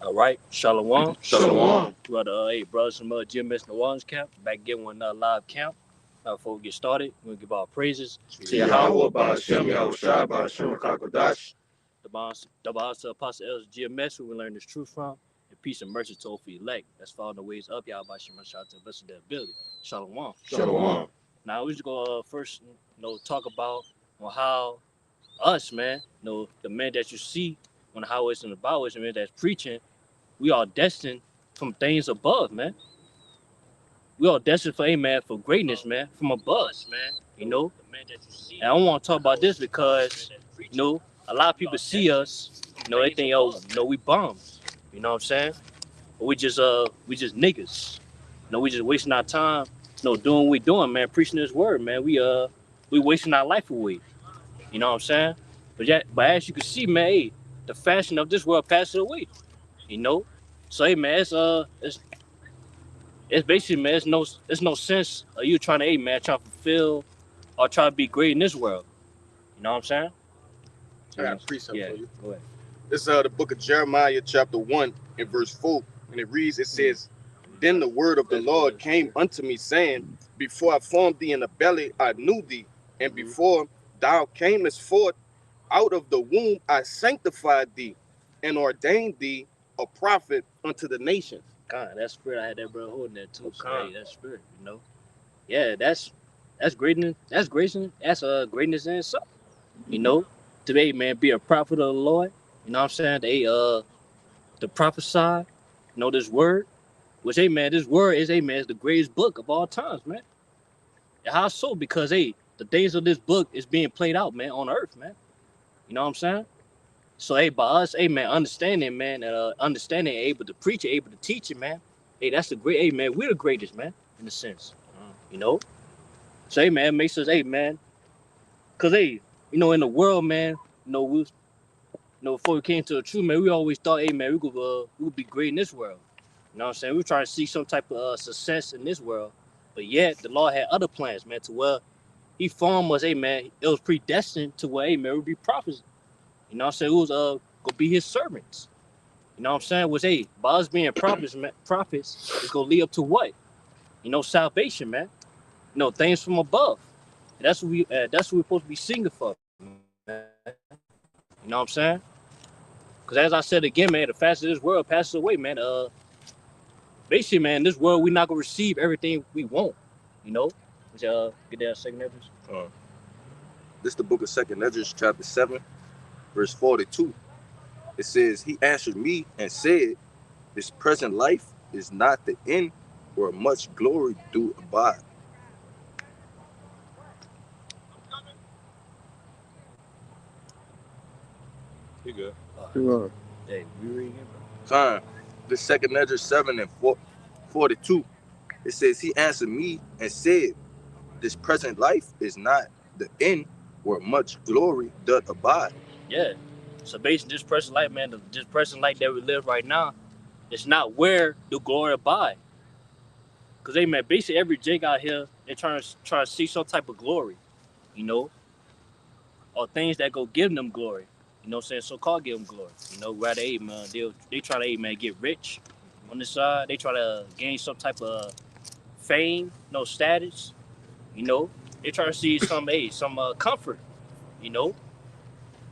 All right, Shalom. Shalom. Brother, hey, brothers from GMS in the Waters Camp. Back again with another live camp. Before we get started, we're going to give our praises to Yahweh Yahweh, Ba'Shem Yahushua Ba'Shem Kakodash. the boss to Apostle Elder GMS, who we learn this truth from, and peace and mercy to all for elect. That's following the ways up, Yahweh Ba'Shem Yahshua to the best of their ability. Shalom. Shalom. Now, we're just going to first talk about how us, man, the man that you see on the highways and the byways, man, that's preaching, we are destined from things above, man. We are destined for for greatness, man, from above, man. And I want to talk about this because, a lot of people see us, they think, we bums. You know what I'm saying? But we just niggas. We just wasting our time, doing what we doing, man, preaching this word, man. We wasting our life away. You know what I'm saying? But as you can see, man, hey, the fashion of this world passes away. You know? So hey man, it's basically, man, it's no sense of you trying to, hey man, trying to fulfill or try to be great in this world. You know what I'm saying? I got a precept Yeah, for you. go ahead. It's the book of Jeremiah, chapter 1, and verse 4. And it reads, it says, Then the word of the Lord came unto me, saying, Before I formed thee in the belly, I knew thee. And before thou camest forth out of the womb, I sanctified thee and ordained thee a prophet unto the nations. God, that spirit, I had that brother holding that too. So hey, that spirit, Yeah, that's greatness. That's greatness. That's greatness in itself. Today, man, be a prophet of the Lord. You know what I'm saying? To prophesy, this word. Which, hey man, this word is, is the greatest book of all times, man. And how so? Because hey, the things of this book is being played out, man, on earth, man. You know what I'm saying? So hey, by us, hey man, understanding, man, understanding, able to preach it, able to teach it, man. Hey, that's the great. Hey man, we're the greatest, man, in a sense. You know. So hey man, makes us, hey man, cause hey, in the world, man, we, before we came to the truth, man, we always thought, hey man, we could be great in this world. You know what I'm saying? We're trying to see some type of success in this world, but yet the Lord had other plans, man. To where He formed us, hey man, it was predestined to where, hey man, we be prophets. You know what I'm saying? It was gonna be His servants. You know what I'm saying? Was hey, by us being prophets, man, prophets is gonna lead up to what? Salvation, man. Things from above. And that's what we're supposed to be singing for, man. You know what I'm saying? Because as I said again, man, the faster this world passes away, man. Basically, man, in this world we're not gonna receive everything we want. You know? Get that second Ezra. This is the book of 2nd Ezra, chapter 7, verse 42. It says, He answered me and said, This present life is not the end, where much glory do abide. You good? Hey, we reading it, bro? Fine. This 2nd Ezra 7 and 42. It says, He answered me and said, This present life is not the end, where much glory doth abide. Yeah. So basically, this present life, man, this present life that we live right now, it's not where the glory abide. Cause hey, man, basically every jig out here, they're trying to see some type of glory, you know, or things that go give them glory. You know what I'm saying? So-called give them glory. Rather, hey, man, they try to, hey, man, get rich on the side. They try to gain some type of fame, status. They try to see some, hey, some comfort. You know,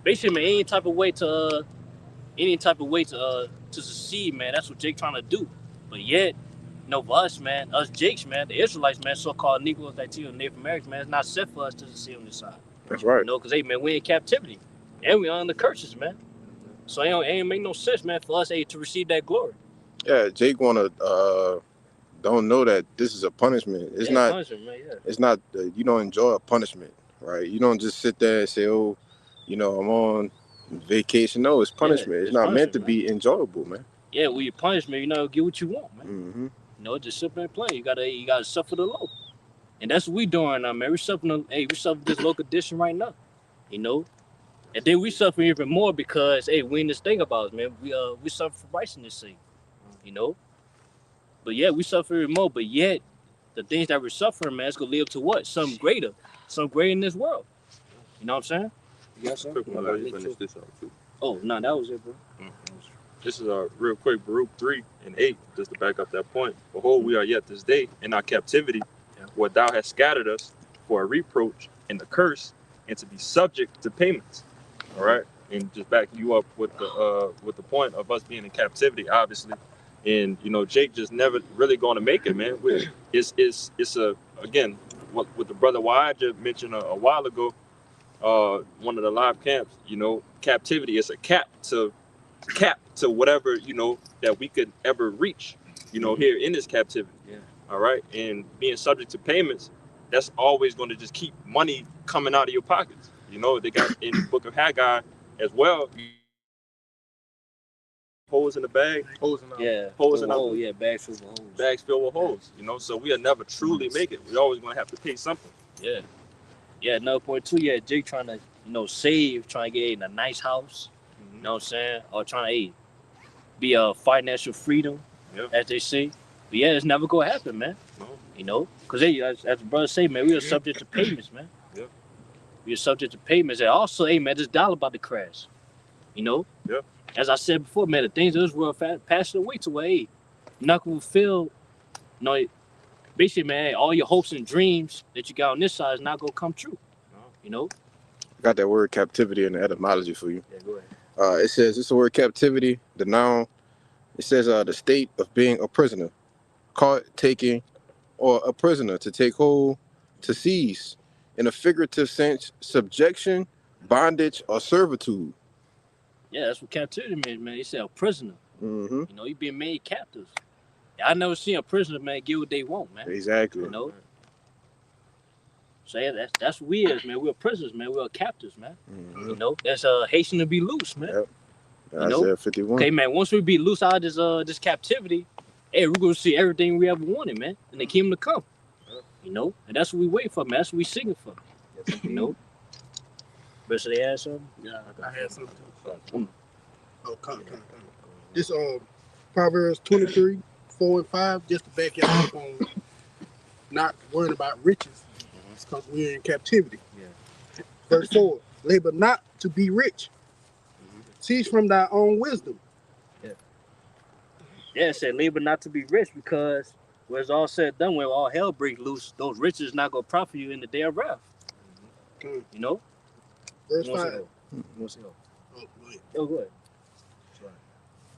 basically, man, any type of way to succeed, man. That's what Jake trying to do. But yet, for us, man, us Jakes, man, the Israelites, man, so-called Negroes, Latino, Native Americans, man, it's not set for us to succeed on this side. That's right. Because, hey, man, we in captivity. And we under curses, man. So it ain't make no sense, man, for us, hey, to receive that glory. Yeah, Jake don't know that this is a punishment. It's not punishment, man, yeah. It's not you don't enjoy a punishment, right? You don't just sit there and say, oh, I'm on vacation. No, it's punishment. Yeah, it's not meant to be enjoyable, man. Yeah, when you punishment, get what you want, man. Mm-hmm. Just simple and plain. You gotta suffer the low. And that's what we doing now, man. We suffering this low condition right now. And then we suffer even more because, hey, we in this thing about us, man. We suffer for righteousness' sake. But yeah, we suffer even more. But yet, the things that we're suffering, man, it's gonna live to what? Something greater in this world. You know what I'm saying? You got something? Finish this out too. Oh no, that was it, bro. This is a real quick Baruch 3:8, just to back up that point. Behold, we are yet this day in our captivity, where thou hast scattered us for a reproach and the curse, and to be subject to payments. All right, and just backing you up with the point of us being in captivity, obviously, and Jake just never really going to make it, man. It's a again what the brother Wyatt mentioned a while ago, one of the live camps. Captivity is a cap to whatever that we could ever reach. Here in this captivity. Yeah. All right, and being subject to payments, that's always going to just keep money coming out of your pockets. They got in the book of Haggai as well. Holes in the bag. Holes in Holes in the hole. Yeah, bags filled with holes. Bags filled with holes. So we'll never truly make it. We're always going to have to pay something. Yeah. Yeah, another point too. Yeah, Jake trying to save, trying to get in a nice house. You know what I'm saying? Or trying to be a financial freedom, as they say. But yeah, it's never gonna happen, man. No. Because as the brother say, man, we are subject to payments, man. Yeah. We are subject to payments, and also, man, this dollar about to crash. Yeah. As I said before, man, the things of this world passing away to where you're not gonna fulfill, basically, man, all your hopes and dreams that you got on this side is not gonna come true. No. I got that word captivity in the etymology for you. Yeah, go ahead. It says it's the word captivity, the noun. It says the state of being a prisoner, caught, taking, or a prisoner, to take hold, to seize. In a figurative sense, subjection, bondage, or servitude. Yeah, that's what captivity means, man. He said a prisoner. Mm-hmm. You being made captives. I never seen a prisoner, man, get what they want, man. Exactly. So yeah, that's what we is, man. We're prisoners, man. We're captives, man. Mm-hmm. That's Haitian to be loose, man. Yep. Isaiah 51. Okay, man. Once we be loose out of this captivity, hey, we're gonna see everything we ever wanted, man, and the kingdom to come. And that's what we wait for, man. That's what we singing for. But so they had something? Yeah, I had something too. Oh, come. This Proverbs 23:4-5, just to back y'all up on not worrying about riches, because we're in captivity. Yeah. Verse 4: labor not to be rich. Cease from thy own wisdom. Yeah, it said labor not to be rich, because when it's all said and done, when all hell breaks loose, those riches not gonna profit you in the day of wrath. Verse 5. Oh, go ahead. Go ahead.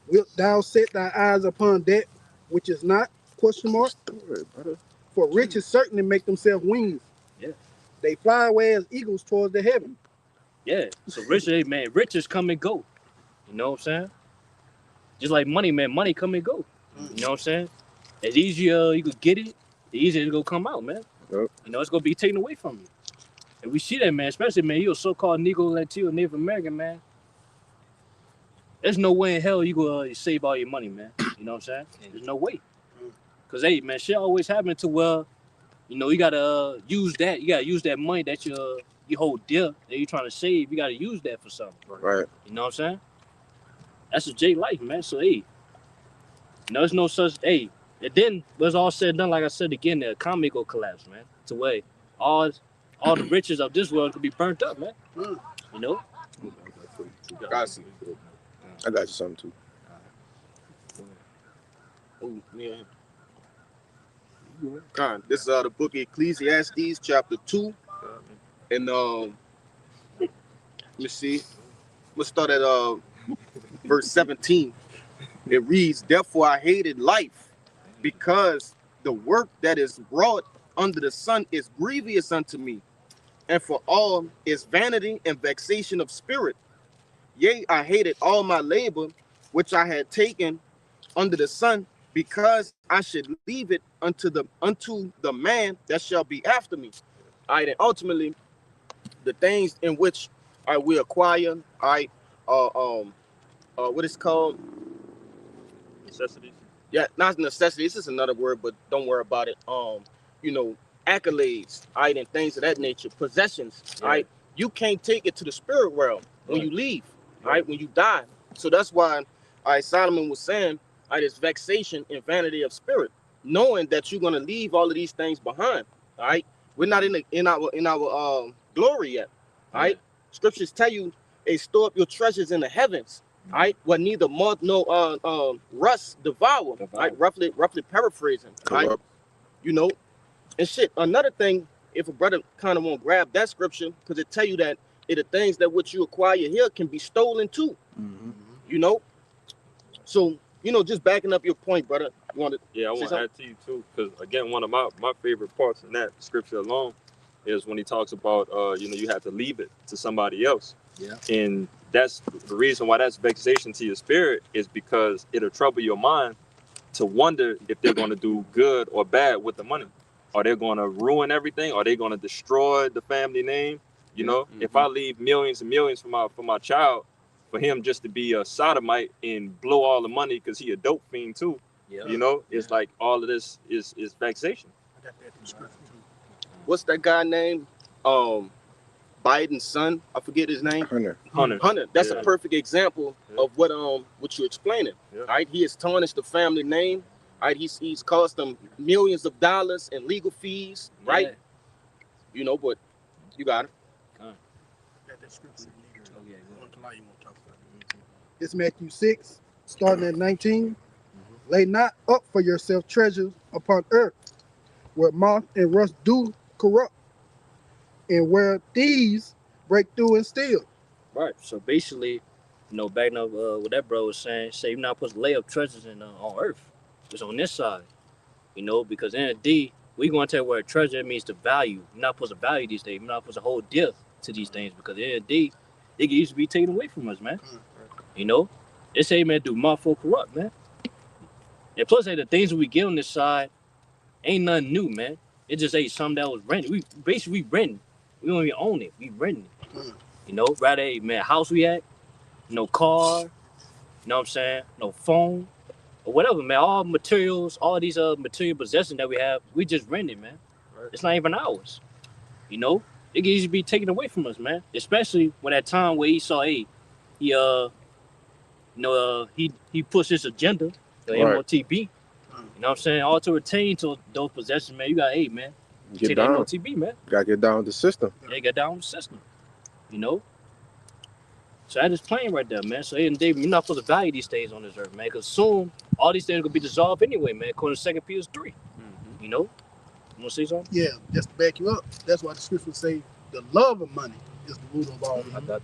Wilt thou set thy eyes upon that which is not? ? For riches certainly make themselves wings. Yeah. They fly away as eagles towards the heaven. Yeah. So riches, man, riches come and go. You know what I'm saying? Just like money, man, money come and go. You know what I'm saying? As easier you could get it, the easier it's gonna come out, man. Yep. It's gonna be taken away from you. And we see that, man, especially, man, you're a so-called Negro, Latino, Native American, man. There's no way in hell you gonna save all your money, man. You know what I'm saying? There's no way. Cause hey, man, shit always happen to you gotta use that. You gotta use that money that you hold dear that you're trying to save. You gotta use that for something. Right. You know what I'm saying? That's a J life, man. So hey, there's no such and then when it's all said and done, like I said again, the economy go collapse, man. To where all the riches of this world could be burnt up, man. You know? I got you something too. Oh, yeah. This is the book of Ecclesiastes, chapter 2. And let's see. Let's start at verse 17. It reads, therefore I hated life, because the work that is wrought under the sun is grievous unto me, and for all is vanity and vexation of spirit. Yea, I hated all my labor which I had taken under the sun, because I should leave it unto the man that shall be after me. All right, and ultimately, the things in which I will acquire, what is called? Necessities. Yeah, not necessity. This is another word, but don't worry about it. Accolades, all right, and things of that nature, possessions, all right. You can't take it to the spirit realm when you leave, all right, when you die. So that's why, all right, Solomon was saying, all right, it's vexation and vanity of spirit, knowing that you're gonna leave all of these things behind. All right, we're not in our glory yet. All right, scriptures tell you, hey, store up your treasures in the heavens. Right? What neither moth nor rust devour. Right? Roughly paraphrasing. Right? Corrupt. You know, and shit. Another thing, if a brother kind of want to grab that scripture, because it tell you that the things that which you acquire here can be stolen too. You know, so just backing up your point, brother. You want to? Yeah, I want to add to you too, because again, one of my favorite parts in that scripture alone is when he talks about you have to leave it to somebody else. Yeah. And that's the reason why that's vexation to your spirit, is because it'll trouble your mind to wonder if they're going to do good or bad with the money. Are they going to ruin everything? Are they going to destroy the family name? You know, if I leave millions and millions for my child, for him just to be a sodomite and blow all the money because he a dope fiend too, you know, it's like all of this is vexation. I got that in scripture too. What's that guy name? Biden's son. I forget his name. Hunter. That's a perfect example of what you're explaining. Yeah. Right? He has tarnished the family name. Right? He's cost them millions of dollars in legal fees. Right? Yeah. You know, but you got it. Got that scripture in there. You want to talk about it. It's Matthew 6, starting at 19. Lay not up for yourself treasures upon earth, where moth and rust do corrupt, and where thieves break through and steal. Right. So basically, backing up what that bro was saying, say you're not supposed to lay up treasures on earth. It's on this side. Because in a D, we going to tell where treasure means the value. You're not supposed to value these things. You're not supposed to hold dear to these things, because in a D, it can easily be taken away from us, man. They say, man, do moth or corrupt, man. And plus, the things that we get on this side ain't nothing new, man. It just ain't something that was rented. We renting. We don't even own it. We renting it. Rather, man, house we at, no car, what I'm saying? No phone, or whatever, man. All materials, all these material possessions that we have, we just renting, man. Right. It's not even ours. It can easily be taken away from us, man. Especially when that time where he saw, he pushed his agenda, the MOTB. You know what I'm saying? All to retain to those possessions, man. You got, man. Get down. MOTB, man. Gotta get down with the system. Yeah, get down with the system. So that is plain right there, man. So we're not supposed to value these things on this earth, man. Because soon all these things are gonna be dissolved anyway, man. According to 2 Peter 3. You want to say something? Yeah, just to back you up. That's why the scripture say the love of money is the root of all evil. I got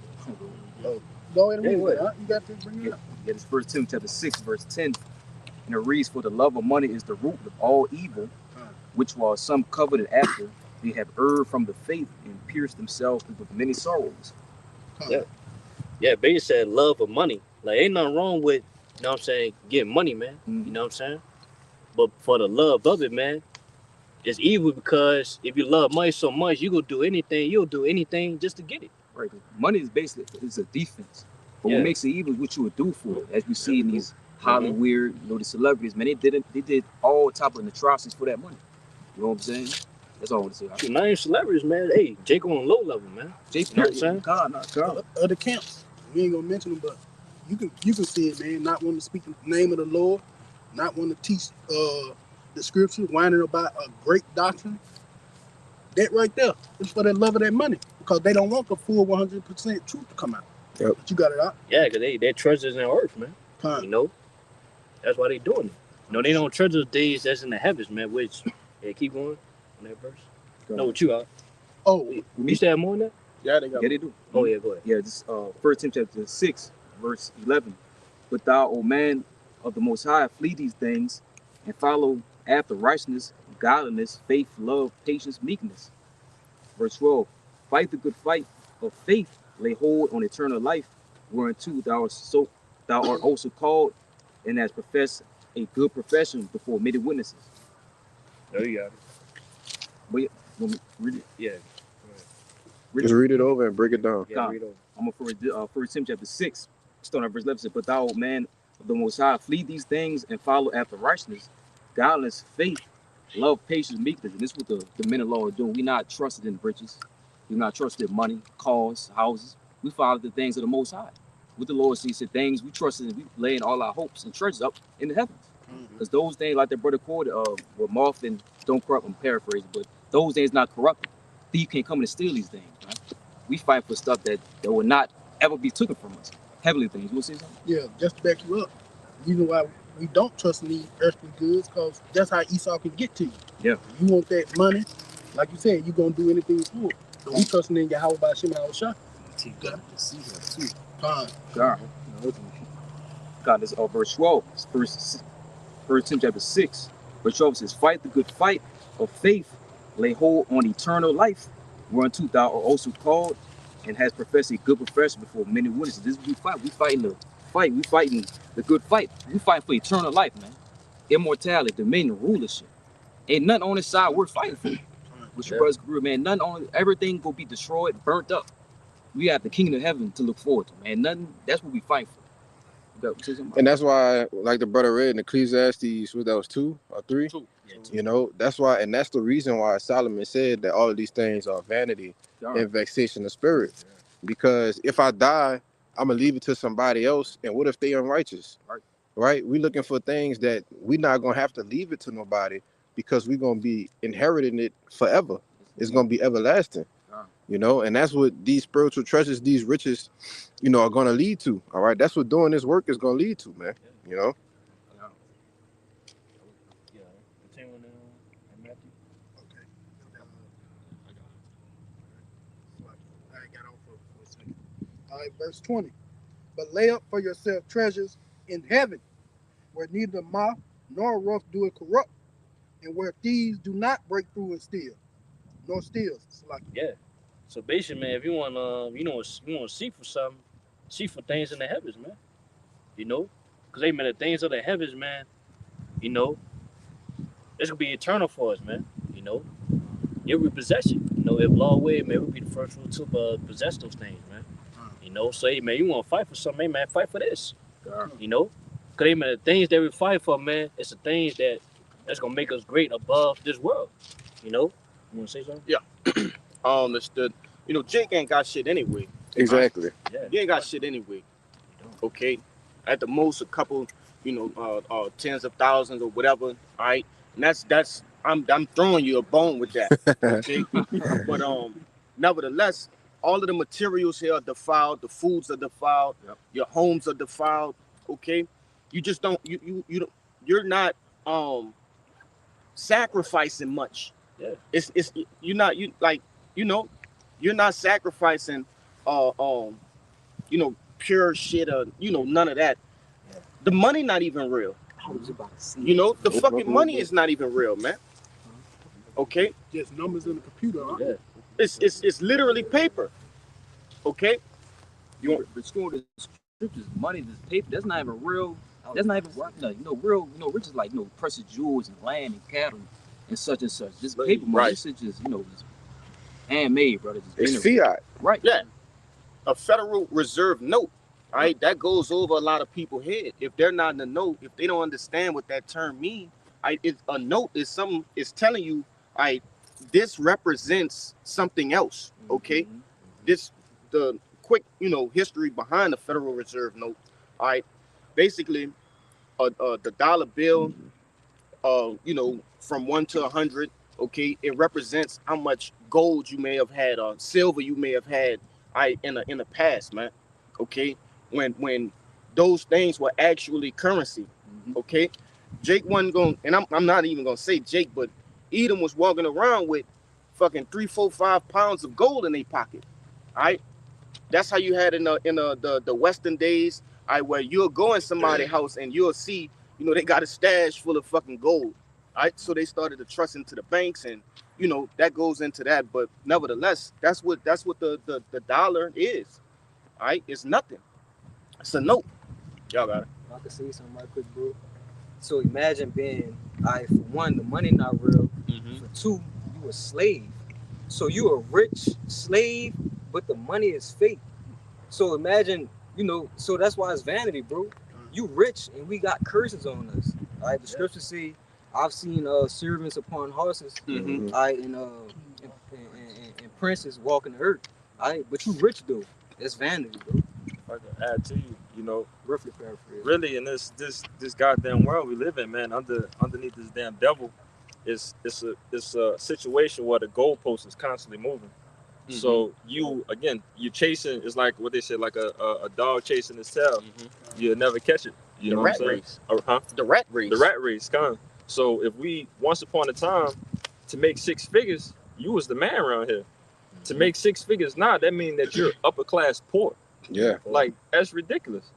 Go ahead and read it. Huh? You got to bring it up. Yeah, it's 1 Timothy chapter 6, verse 10. And it reads, for the love of money is the root of all evil, which while some coveted after, they have erred from the faith and pierced themselves with many sorrows. Yeah, Baby said love of money. Like, ain't nothing wrong with, getting money, man. You know what I'm saying? But for the love of it, man, it's evil, because if you love money so much, you'll do anything just to get it. Right. Money is basically a defense. But what makes it evil is what you would do for it. As we see in these Hollywood, the celebrities, man, they did all type of atrocities for that money. You know what I'm saying? That's all I want to say. Not even celebrities, man. Hey, Jake on low level, man. Jake, you know what I'm saying? God. Other camps, we ain't gonna mention them, but you can see it, man. Not wanting to speak the name of the Lord, not wanting to teach the scripture, whining about a great doctrine. That right there is for the love of that money, because they don't want the full 100% truth to come out. Yep. But you got it out. Yeah, because they're treasures in earth, man. That's why they doing it. They don't treasure things that's in the heavens, man. Which, keep going on that verse. No, what you are. Oh, you still have more than that? Yeah, they got. Yeah, they do. Oh yeah, go ahead. Yeah, this 1 Timothy chapter 6, verse 11. But thou, O man of the Most High, flee these things and follow after righteousness, godliness, faith, love, patience, meekness. Verse 12. Fight the good fight of faith, lay hold on eternal life, whereunto thou art also called, and hast professed a good profession before many witnesses. There you got it. But want me to read it? Yeah. Just read it over and break it down. Yeah, read over. I'm going to read 1 Timothy chapter 6, starting at verse 11. Says, but thou, O man of the Most High, flee these things and follow after righteousness, godliness, faith, love, patience, meekness. And this is what the men of law are doing. We're not trusted in riches. We're not trusted in money, cars, houses. We follow the things of the Most High. What the Lord sees, said things we trust in, we laying all our hopes and treasures up in the heavens. Because those things, like their brother quoted, were moth and don't corrupt, I'm paraphrasing, but those things not corrupt. Thief can't come in and steal these things, right? We fight for stuff that will not ever be taken from us. heavenly things. You want to say something? Yeah, just to back you up. The reason why we don't trust in these earthly goods, because that's how Esau can get to you. Yeah. You want that money, like you said, you're going to do anything for it. So we trusting in Yahweh by Shem Shah. God, see that too. God. God, this verse 12, First Timothy chapter 6, verse 12 says, "Fight the good fight of faith, lay hold on eternal life, whereunto thou art also called, and has professed a good profession before many witnesses." This is what we fight. We fighting the fight. We fighting the good fight. We fight for eternal life, man. Immortality, dominion, rulership. Ain't nothing on this side worth fighting for. With your brother's career, man. Nothing on everything gonna be destroyed, burnt up. We have the kingdom of heaven to look forward to, man. Nothing. That's what we fight for. And that's why, like the brother read in Ecclesiastes, what that was 2 or 3? 2. You know, that's why, and that's the reason why Solomon said that all of these things are vanity and vexation of spirit. Because if I die, I'm gonna leave it to somebody else. And what if they unrighteous? Right? We looking for things that we're not gonna have to leave it to nobody, because we're gonna be inheriting it forever. It's gonna be everlasting. You know, and that's what these spiritual treasures, these riches, you know, are gonna lead to. All right, that's what doing this work is gonna lead to, man. You know. Okay. I got off for a second. All right, verse 20. But lay up for yourself treasures in heaven, where neither moth nor rust do it corrupt, and where thieves do not break through and steal, nor steals. Yeah. So basically, man, if you want you want to seek for something, seek for things in the heavens, man. You know, because man, the things of the heavens, man. You know, it's gonna be eternal for us, man. You know, it we possess it. You know, if law way, man, we'll be the first one to possess those things, man. You know, so hey, man, you want to fight for something, hey, man, fight for this. You know, because hey, man, the things that we fight for, man, it's the things that's gonna make us great above this world. You know, you want to say something? Yeah. Understood. You know, Jake ain't got shit anyway. Exactly. Yeah. He ain't got shit anyway. Okay. At the most, a couple, you know, tens of thousands or whatever. All right. And that's I'm throwing you a bone with that. Okay. But nevertheless, all of the materials here are defiled. The foods are defiled. Your homes are defiled. Okay. You just don't. You're not sacrificing much. Yeah. It's you're not you're not sacrificing pure shit or none of that. The money not even real. You know, the fucking money is not even real, man. Okay? Just numbers in the computer. Huh? Yeah. It's literally paper. Okay? But school the scriptures, money, this paper, that's not even real. That's not even worth nothing. Real, riches like precious jewels and land and cattle and such and such. This paper money, this is just, just handmade, brother. It's fiat. Right. Yeah. A Federal Reserve note. All right, that goes over a lot of people's head. If they're not in the know, if they don't understand what that term means, a note is something is telling you, this represents something else. Okay, the quick history behind the Federal Reserve note. All right, basically, the dollar bill, from 1 to 100. Okay, it represents how much gold you may have had or silver you may have had, in the past, man. Okay, when those things were actually currency. Okay, Jake wasn't going, and I'm not even gonna say Jake, but Edom was walking around with fucking 3, 4, 5 pounds of gold in their pocket. All right, that's how you had in the Western days. Where you'll go in somebody's house and you'll see, they got a stash full of fucking gold. All right, so they started to trust into the banks, and that goes into that. But nevertheless, that's what the dollar is. All right, it's nothing. It's a note. Y'all got it. I can say something right quick, bro. So imagine being, for one, the money not real. For two, you a slave. So you a rich slave, but the money is fake. So imagine, so that's why it's vanity, bro. You rich and we got curses on us. All right, the scriptures say, I've seen servants upon horses, and princes walking the earth. All right, but you rich though. It's vanity, bro. If I can add to you, Roughly paraphrase. really in this goddamn world we live in, man, underneath this damn devil, it's a situation where the goalpost is constantly moving. So you chasing. It's like what they said, like a dog chasing his tail. You'll never catch it. You know what I'm saying? Race. Huh? The rat race. The rat race, kind of. So if we once upon a time to make 6 figures, you was the man around here. To make 6 figures now, that means that you're upper class poor. Yeah. Like that's ridiculous.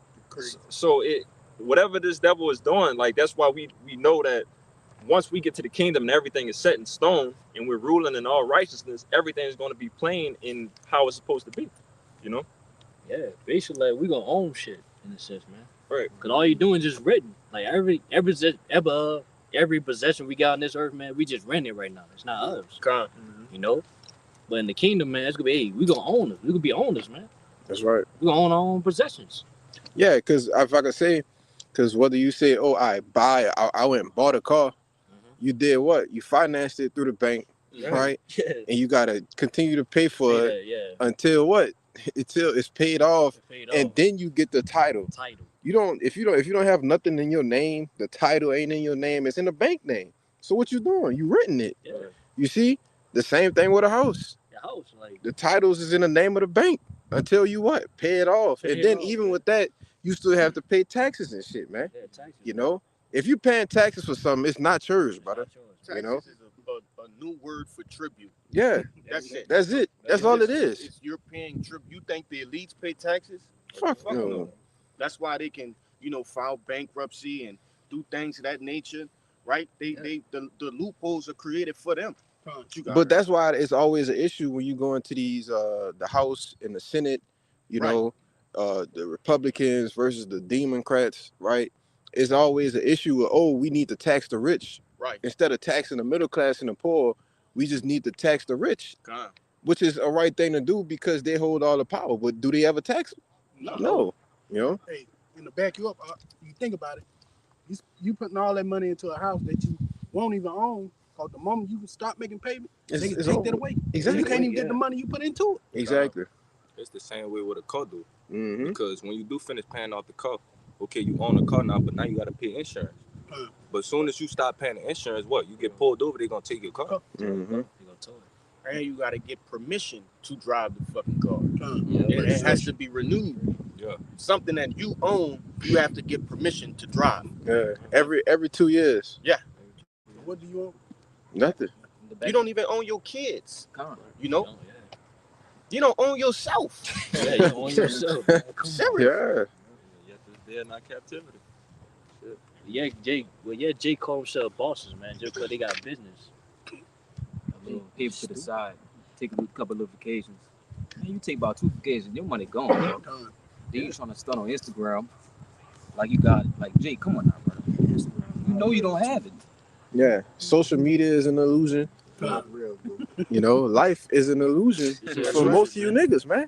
So it whatever this devil is doing, like that's why we know that once we get to the kingdom and everything is set in stone and we're ruling in all righteousness, everything is going to be plain in how it's supposed to be. You know? Yeah, basically, like, we gonna own shit in a sense, man. Right. Cause all you doing is just written. Like every possession we got on this earth, man, we just rent it right now. It's not ours. You know? But in the kingdom, man, it's gonna be, hey, we gonna own it. We gonna be owners, man. That's right. We gonna own our own possessions. Yeah, because if I could say, because whether you say, oh, I went and bought a car, you did what? You financed it through the bank, right? Yeah. And you gotta continue to pay for it Yeah. until what? Until it's paid off, and off. then you get the title. You don't if you don't have nothing in your name, the title ain't in your name, it's in the bank name. So what you doing? You written it. Yeah. You see? The same thing with a house. The house, like The titles is in the name of the bank until you what? Pay it off. Pay and it then off, even yeah. with that, you still have to pay taxes and shit, man. yeah, taxes. You know? If you paying taxes for something, it's not yours, brother. You know? Taxes is a new word for tribute. Yeah. That's it. That's it. That's all it is. It's you're paying tribute. You think the elites pay taxes? Fuck Fuck no. no. That's why they can, file bankruptcy and do things of that nature, right? The loopholes are created for them. But that's why it's always an issue when you go into these the House and the Senate, the Republicans versus the Democrats, right? It's always an issue of, oh, we need to tax the rich. Right. Instead of taxing the middle class and the poor, we just need to tax the rich. Which is a right thing to do because they hold all the power. But do they ever tax them? No. Hey, and to back you up, you think about it, you putting all that money into a house that you won't even own. Cause the moment you stop making payments, they can take that away. Exactly. You can't even get the money you put into it. Exactly. It's the same way with a car, though. Mm-hmm. Because when you do finish paying off the car, okay, you own a car now, but now you got to pay insurance. But as soon as you stop paying the insurance, what? You get pulled over, they're going to take your car. Mm-hmm. And you got to get permission to drive the fucking car. Yeah, It has to be renewed. Yeah. Something that you own, you have to get permission to drive. Yeah. Every 2 years. What do you own? Nothing. You don't even own your kids. You know? Oh, yeah. You don't own yourself. Yeah, you own yourself. Yeah. Yet they're not captivity. Yeah, Jay call himself bosses, man, just because they got business. A little paper to the side, take a couple of vacations. Man, you take about 2 vacations, your money gone. Then you trying to stunt on Instagram like you got it. Like, Jay, come on now, brother. You know you don't have it. Yeah. Social media is an illusion. Not real, bro. Life is an illusion for most of you niggas, man.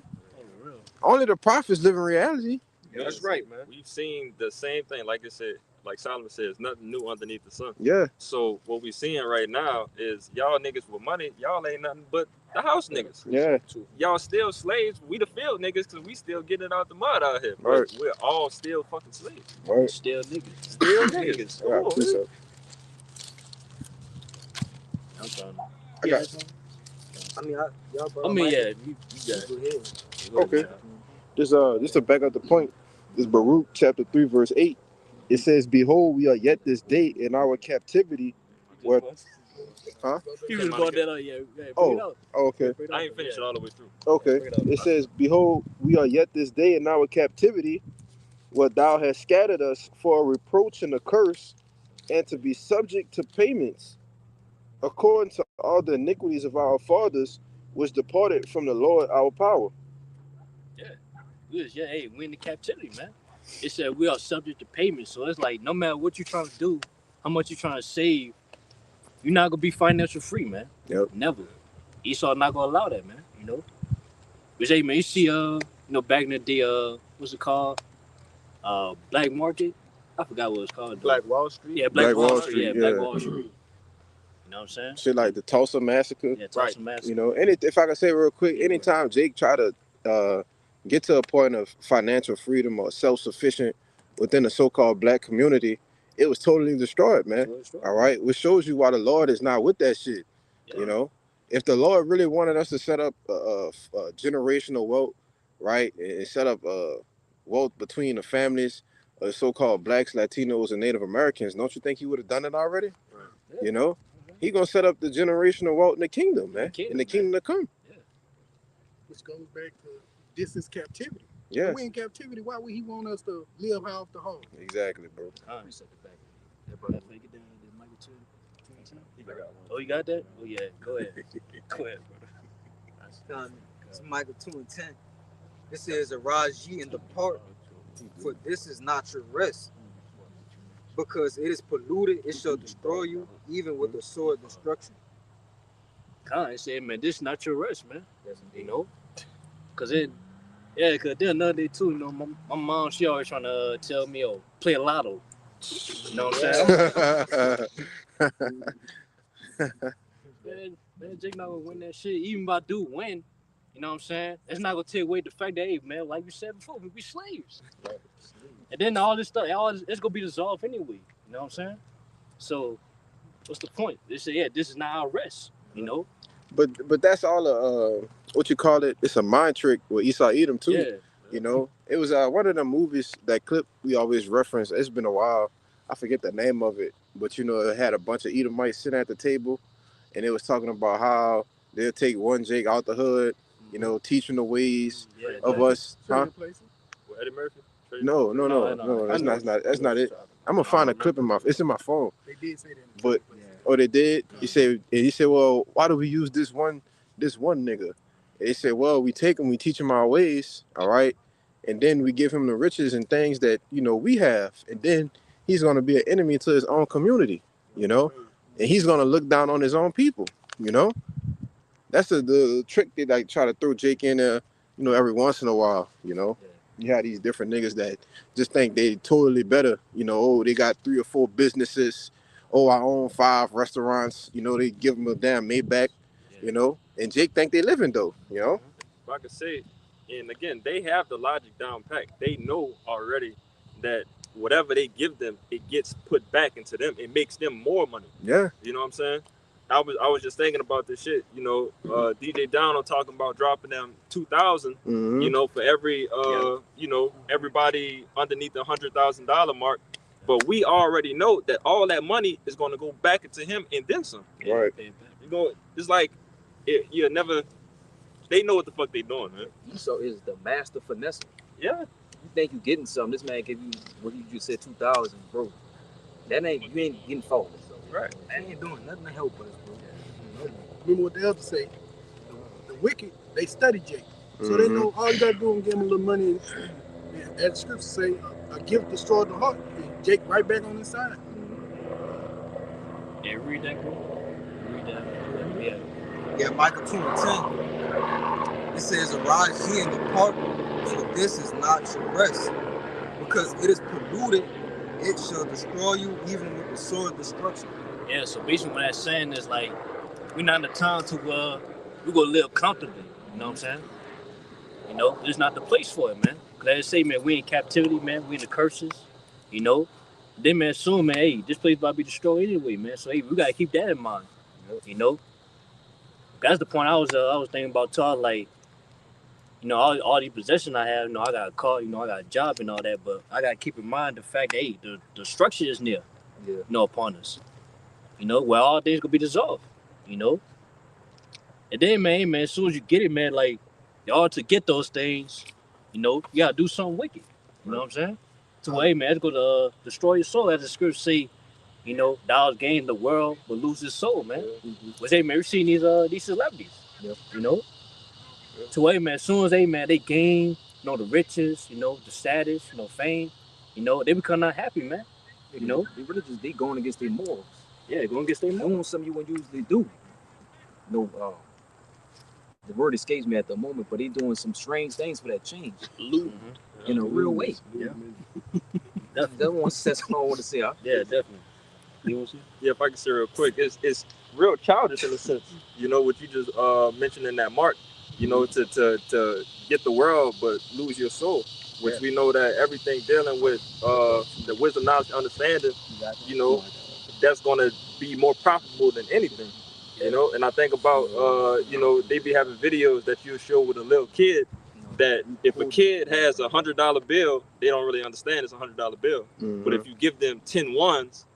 Only the prophets live in reality. Yeah, that's right, man. We've seen the same thing, like I said, like Solomon says, nothing new underneath the sun. Yeah. So what we're seeing right now is y'all niggas with money, y'all ain't nothing but the house niggas. Yeah. Y'all still slaves. We the field niggas because we still getting it out the mud out here. Right. We're all still fucking slaves. Right. Still niggas. Still niggas. I got this up. I'm trying I got I mean, y'all brought I mean, my- yeah, you got Go ahead. it. Okay. Just to back up the point, this Baruch chapter 3, verse 8. It says, behold, we are yet this day in our captivity. What? Huh? You just brought that up, yeah. Oh, okay. I ain't finished it all the way through. Okay. It says, behold, we are yet this day in our captivity, where thou hast scattered us for a reproach and a curse, and to be subject to payments, according to all the iniquities of our fathers, which departed from the Lord our power. Yeah, hey, we in the captivity, man. It said we are subject to payment, so it's like no matter what you're trying to do, how much you're trying to save, you're not gonna be financial free, man. Yep. Never. Esau not gonna allow that, man. Which, hey, man, you see, back in the day, what's it called? Black market. I forgot what it's called. Black Wall Street. Yeah, Black Wall Street. Yeah, Black Wall Street. You know what I'm saying? Shit like the Tulsa massacre. Yeah, Tulsa massacre. If I can say real quick, anytime Jake try to get to a point of financial freedom or self-sufficient within the so-called black community, it was totally destroyed, man. All right, which shows you why the Lord is not with that shit. Yeah. if the Lord really wanted us to set up a generational wealth, right, and set up wealth between the families, so-called blacks, Latinos, and Native Americans, don't you think he would have done it already? Right. Yeah. You know, he gonna set up the generational wealth in the kingdom, man, in the kingdom to come. Which goes back to this is captivity. Yeah, If we in captivity, why would he want us to live off the home? exactly, bro. Reset the back. Yeah, bro. Take it down. Michael 2:10. Oh, you got that? Oh yeah. Go ahead. Go ahead, bro. It's Michael 2:10. This says, "Arise ye and depart, for this is not your rest. Because it is polluted, it shall destroy you, even with the sword destruction." Khan said, man, this is not your rest, man. Yes, You know, cause cause then another day too. You know, my mom, she always trying to tell me, oh, play a lotto. You know what I'm saying? Man, Jake not gonna win that shit. Even if I do win, you know what I'm saying? It's not gonna take away the fact that, hey, man, like we said before, we be slaves. And then all this stuff, it's gonna be dissolved anyway. You know what I'm saying? So, what's the point? They say, yeah, this is not our rest. You know? But that's all what you call it? It's a mind trick with Esau Edom too. Yeah. You know, it was one of the movies, that clip we always reference. It's been a while. I forget the name of it, but you know, it had a bunch of Edomites sitting at the table, and it was talking about how they'll take one Jake out the hood, you know, teaching the ways of us. Huh? With Eddie Murphy? No, that's not it. I'm gonna find a clip it's in my phone. They did say that. But oh, they did. He said, well, why do we use this one nigga? And they said, well, we take him, we teach him our ways, all right, and then we give him the riches and things that, you know, we have, and then he's gonna be an enemy to his own community, you know, and he's gonna look down on his own people, you know. That's the trick they like try to throw Jake in there, you know, every once in a while, you know. You have these different niggas that just think they totally better, you know. Oh, they got 3 or 4 businesses. Oh, I own 5 restaurants. You know, they give them a damn Maybach, you know. And Jake think they living though, you know. If I could say, and again, they have the logic down pat. They know already that whatever they give them, it gets put back into them. It makes them more money. Yeah. You know what I'm saying? I was just thinking about this shit. You know, DJ Down talking about dropping them 2,000. Mm-hmm. You know, for every you know, everybody underneath the $100,000 mark. But we already know that all that money is going to go back into him and then some. Right. You know, it's like you never. They know what the fuck they doing, man. Esau is the master finesse. Yeah. You think you getting something? This man give you what you just said, 2,000, bro. That ain't you ain't getting forward. Right. I ain't doing nothing to help us, bro. Remember what the elders say? The wicked, they study Jake. So they know all you gotta do is give them a little money. And as the scriptures say, a gift destroyed the heart. And Jake right back on his side. Yeah, read that, bro. Read that. Yeah. Yeah, Michael 2:10. It says, "Arise ye and depart, for this is not your rest. Because it is polluted, it shall destroy you, even with the sword of destruction." Yeah, so basically what that's saying is like, we're not in the time to we gonna live comfortably. You know what I'm saying? You know, it's not the place for it, man. Cause as I say, man, we in captivity, man. We in the curses. You know. Then, man, soon, man, hey, this place about to be destroyed anyway, man. So hey, we gotta keep that in mind. You know. That's the point I was thinking about talking, like, you know, all these possessions I have, you know, I got a car, you know, I got a job and all that, but I gotta keep in mind the fact that, hey, the structure is near, you know, upon us. You know, where all things gonna be dissolved, you know. And then, man, as soon as you get it, man, like, y'all to get those things, you know, you gotta do something wicked. You know what I'm saying? So, hey, man, it's gonna destroy your soul, as the scripture say. You know, dollars gain the world but lose his soul, man. Which, hey, man, we've seen these celebrities, you know. So, hey, man, as soon as they gain, you know, the riches, you know, the status, you know, fame, you know, they become not happy, man. You know, the religions, they going against their morals. Yeah, going against their morals. Doing something you wouldn't usually do. No, the word escapes me at the moment, but they doing some strange things for that change. In a real way. Yeah. That's one sense I want to say. Huh? Yeah, definitely. Yeah, if I can say real quick, it's real childish in a sense. You know what you just mentioned in that mark. You know, to get the world but lose your soul, which we know that everything dealing with the wisdom, knowledge, understanding. You know, that's gonna be more profitable than anything. You know, and I think about you know, they be having videos that you show with a little kid that if a kid has $100 bill, they don't really understand it's $100 bill. But if you give them 10 ones,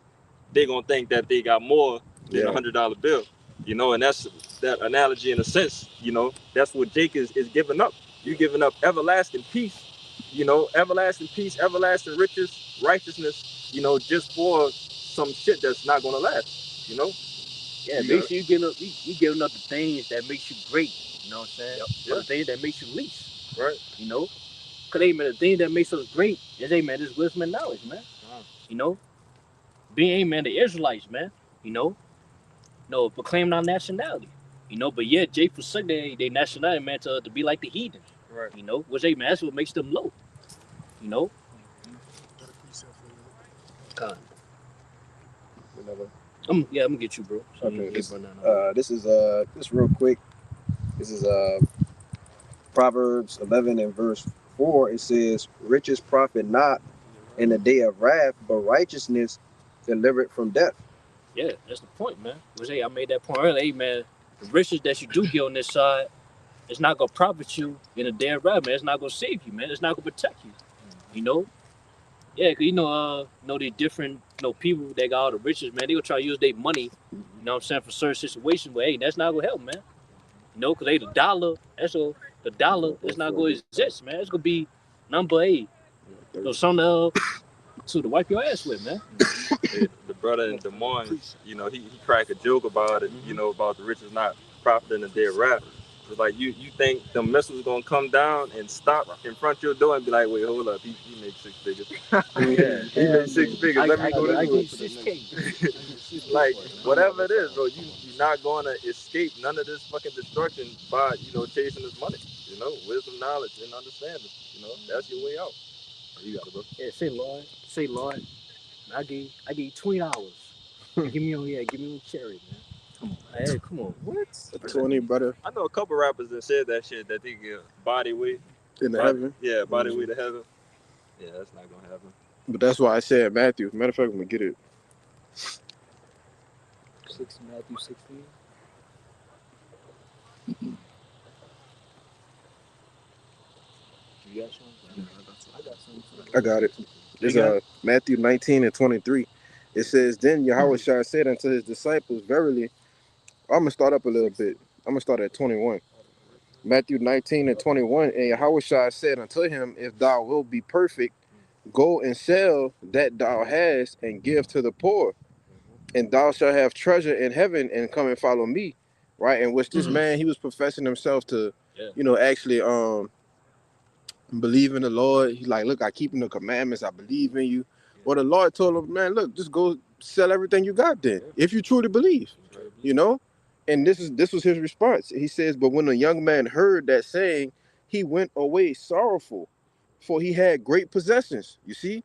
they gonna think that they got more than $100 bill. You know, and that's that analogy in a sense. You know, that's what Jake is giving up. You giving up everlasting peace. You know, everlasting peace, everlasting riches, righteousness. You know, just for some shit that's not gonna last. You know. Yeah, basically you giving up the things that makes you great. You know what I'm saying? Yep. Or the things that makes you least. Right. You know? Cause hey man, the thing that makes us great is hey man, this wisdom and knowledge, man. You know? Being hey man, the Israelites, man. You know? No, proclaiming our nationality. You know, but yeah, Jake forsook their nationality, man, to be like the heathen. Right. You know, which hey man, that's what makes them low. You know? Got a precept for that. God. Whenever. I'm gonna get you, bro. So Okay, this is just real quick. This is Proverbs 11 and verse 4. It says, "Riches profit not in the day of wrath, but righteousness delivered from death." Yeah, that's the point, man. Which hey, I made that point earlier. Hey man, the riches that you do get on this side, it's not gonna profit you in a day of wrath, man. It's not gonna save you, man. It's not gonna protect you. You know? Yeah, cause the different, people that got all the riches, man. They gonna try to use their money, you know what I'm saying, for certain situations. But hey, that's not gonna help, man. You know, cause hey, the dollar is not gonna exist, man. It's gonna be number eight. So something to wipe your ass with, man. The brother in Des Moines, you know, he cracked a joke about it, you know, about the riches not profiting in their rap. It's like you think the missiles gonna come down and stop in front of your door and be like, wait, hold up, he made 6 figures. Yeah, he made 6 figures. Let me go I this way. get 6K. Like whatever it is, bro, you're not gonna escape none of this fucking destruction by, you know, chasing this money. You know, wisdom, knowledge, and understanding. You know, that's your way out. You got it, bro. Yeah, say Lord. I give you $20. Give me on cherry, man. Come on, hey, come on. What? 20, brother, I know a couple rappers that said that shit, that they get body weight. in the heaven. Yeah, body weight to heaven. Yeah, that's not gonna happen. But that's why I said Matthew. Matter of fact, I'm gonna get it. Matthew 16. You got something? I got something. I got it. It's You got Matthew 19 and 23. It says, "Then Yahushua said unto his disciples, Verily," I'm gonna start up a little bit. I'm gonna start at 21. Matthew 19 and 21. "And Yahushua said unto him, If thou wilt be perfect, go and sell that thou hast and give to the poor, and thou shalt have treasure in heaven, and come and follow me." Right? In which this man, he was professing himself to, actually believe in the Lord. He's like, "Look, I keep the commandments. I believe in you." Well, the Lord told him, "Man, look, just go sell everything you got then, if you truly believe." You know? And this was his response. He says, "But when the young man heard that saying, he went away sorrowful, for he had great possessions." You see?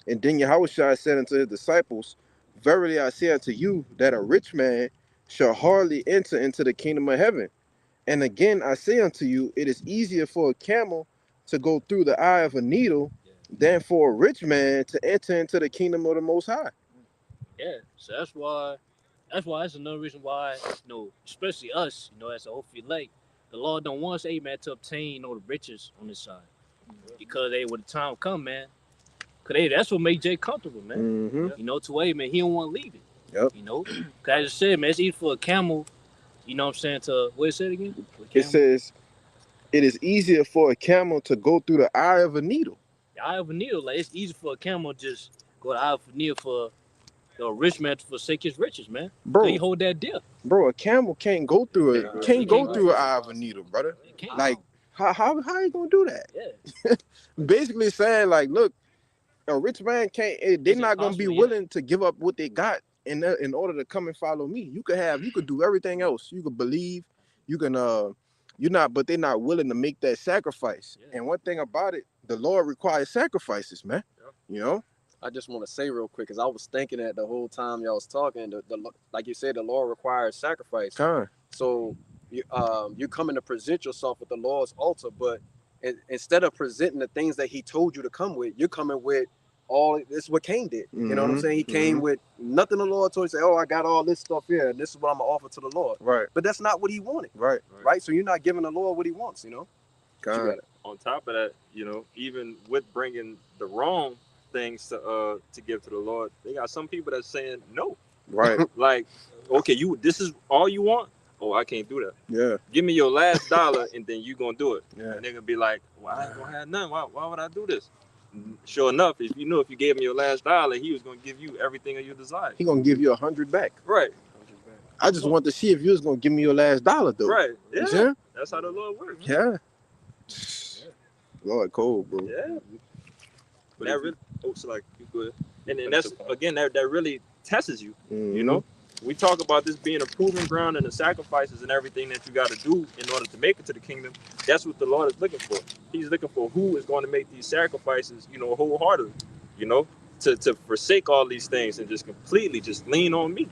And then Yahushua said unto his disciples, "Verily I say unto you, that a rich man shall hardly enter into the kingdom of heaven. And again I say unto you, it is easier for a camel to go through the eye of a needle than for a rich man to enter into the kingdom of the Most High." Yeah, so that's another reason why, especially us, as a hopefully elect, the Lord don't want us, hey man, to obtain the riches on this side. Because hey, when the time come, man, cause hey, that's what made Jay comfortable, man. Mm-hmm. To hey man, he don't want to leave it. Yep. Cause I just said, man, it's easy for a camel, you know what I'm saying, to what it said again? It says, it is easier for a camel to go through the eye of a needle. The eye of a needle, like it's easy for a camel to just go to the eye of a needle for a rich man to forsake his riches, man. Bro, he hold that deal. Bro, a camel can't go through it. Can't go through an eye of a needle, brother. Like, how you gonna do that? Yeah. Basically saying, like, look, a rich man can't. They're not gonna be willing to give up what they got in order to come and follow me. You could do everything else. You could believe. You can but they're not willing to make that sacrifice. Yeah. And one thing about it, the Lord requires sacrifices, man. Yeah. You know. I just want to say real quick, because I was thinking that the whole time y'all was talking, like you said, the Lord requires sacrifice. So you're coming to present yourself at the Lord's altar, but instead of presenting the things that He told you to come with, you're coming with all. This is what Cain did. You know what I'm saying? He came with nothing. The Lord told him, say, "Oh, I got all this stuff here, and this is what I'm gonna offer to the Lord." Right. But that's not what he wanted. Right. Right. So you're not giving the Lord what he wants. You know. God. On top of that, even with bringing the wrong things to give to the Lord, they got some people that's saying no. Right. Like, okay, this is all you want? Oh, I can't do that. Yeah. Give me your last dollar and then you gonna do it. Yeah. And they're gonna be like, well, I ain't gonna have none. Why would I do this? Sure enough, if you gave him your last dollar, he was gonna give you everything of your desire. He gonna give you 100 back. Right. I just want to see if you was gonna give me your last dollar though. Right. Yeah. You see? That's how the Lord works. Yeah. Lord, cold, bro. Yeah. But that really, so like, you good. And that's again that really tests you. You know, we talk about this being a proving ground and the sacrifices and everything that you got to do in order to make it to the kingdom. That's what the Lord is looking for. He's looking for who is going to make these sacrifices, wholeheartedly. To forsake all these things and just completely just lean on me.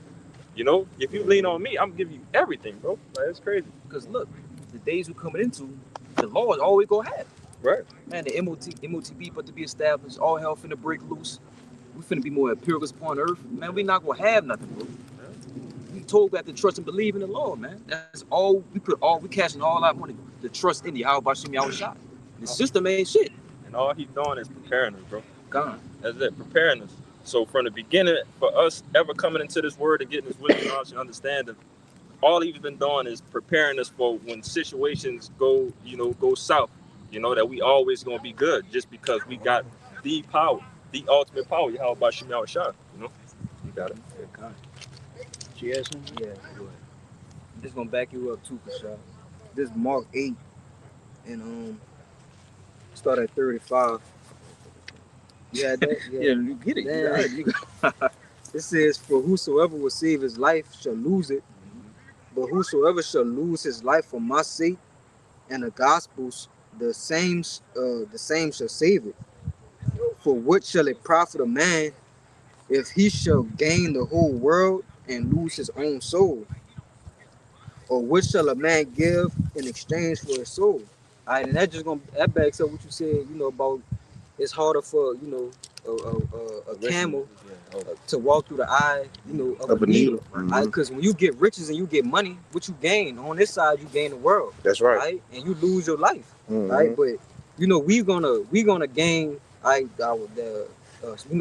If you lean on me, I'm gonna give you everything, bro. Like, that's crazy. Because look, the days we're coming into, the Lord always gonna have. Right. Man, the MOTB but to be established, all hell finna break loose. We finna be more empiricals upon earth. Man, we not gonna have nothing, bro. We told we have to trust and believe in the Lord, man. That's all we cashing all our money to trust in Yahweh Bashim Yahweh Shai. The system ain't shit. And all he's doing is preparing us, bro. Gone. That's it, preparing us. So from the beginning, for us ever coming into this word and getting this wisdom, knowledge, and understanding, all he's been doing is preparing us for when situations go south. That we always gonna be good just because we got the power, the ultimate power. Yahweh Bashim Yahweh Shai. You got it. She has something? Yeah, go ahead. I'm just gonna back you up too, Kasha. This Mark 8 and start at 35. You had that? Yeah, you get it. Yeah. It says, "For whosoever will save his life shall lose it, but whosoever shall lose his life for my sake and the gospel's, the same shall save it. For what shall it profit a man if he shall gain the whole world and lose his own soul? Or what shall a man give in exchange for his soul?" All right, and that backs up what you said, about it's harder for a camel to walk through the eye, of a needle. Because when you get riches and you get money, what you gain on this side, you gain the world. That's right. Right, and you lose your life. Right, but we gonna gain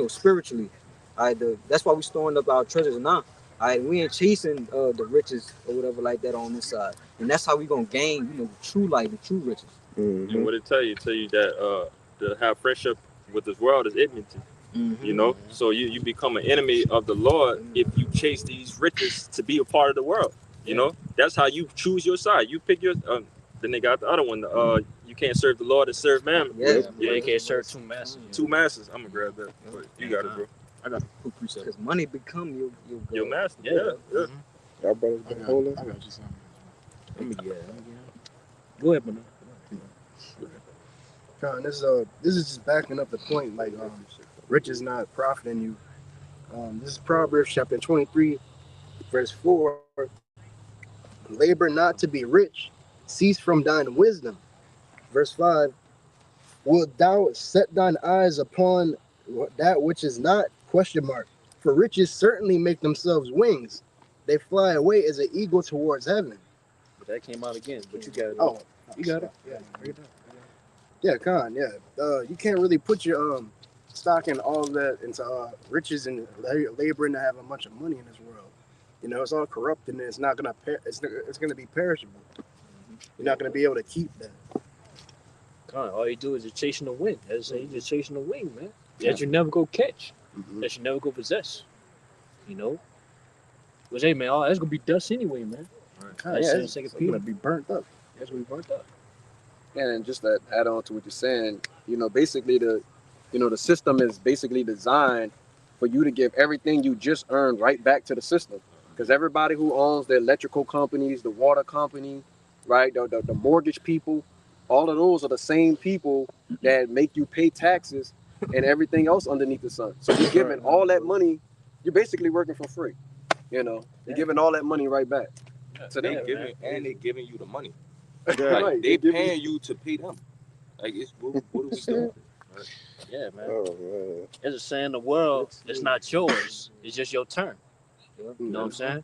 spiritually. That's why we storing up our treasures now. We ain't chasing the riches or whatever like that on this side, and that's how we gonna gain the true life, the true riches. And what it tell you that to have friendship with this world is enmity. So you become an enemy of the Lord if you chase these riches to be a part of the world. That's how you choose your side. You pick your. Then they got the other one. You can't serve the Lord and serve mammon. Yeah, you can't serve two masters. Two masters. I'm gonna grab that. But you got it, bro. I got a precept. Because money become your master. Yeah. Y'all brothers been holding. I got you something. Let me get Go ahead, man. Con, this is just backing up the point. Like, rich is not profiting you. This is Proverbs chapter 23, verse 4. Labor not to be rich, cease from thine wisdom. Verse 5. Wilt thou set thine eyes upon that which is not? Question mark. For riches certainly make themselves wings. They fly away as an eagle towards heaven. But that came out again. But you got it. Oh, you got it. Yeah, yeah, Con. Yeah, you can't really put your stock in all of that into riches and laboring to have a bunch of money in this world. It's all corrupt and it's not gonna. It's gonna be perishable. You're not gonna be able to keep that. Con, all you do is just chasing the wind. As I say, you're just chasing the wing, man. That you never go catch. That you never go possess. Which, hey, man, all that's gonna be dust anyway, man. Right. It's gonna be burnt up. That's gonna be burnt up. And just to add on to what you're saying, basically the system is basically designed for you to give everything you just earned right back to the system. Because everybody who owns the electrical companies, the water company, right, the mortgage people, all of those are the same people that make you pay taxes and everything else underneath the sun. So you're giving all that money, you're basically working for free. You're giving all that money right back to them. They giving you the money. Right. They paying you to pay them. Like, what are we doing? Yeah, man. Oh man. It's a saying the world, it's not yours. It's just your turn. You know what I'm saying?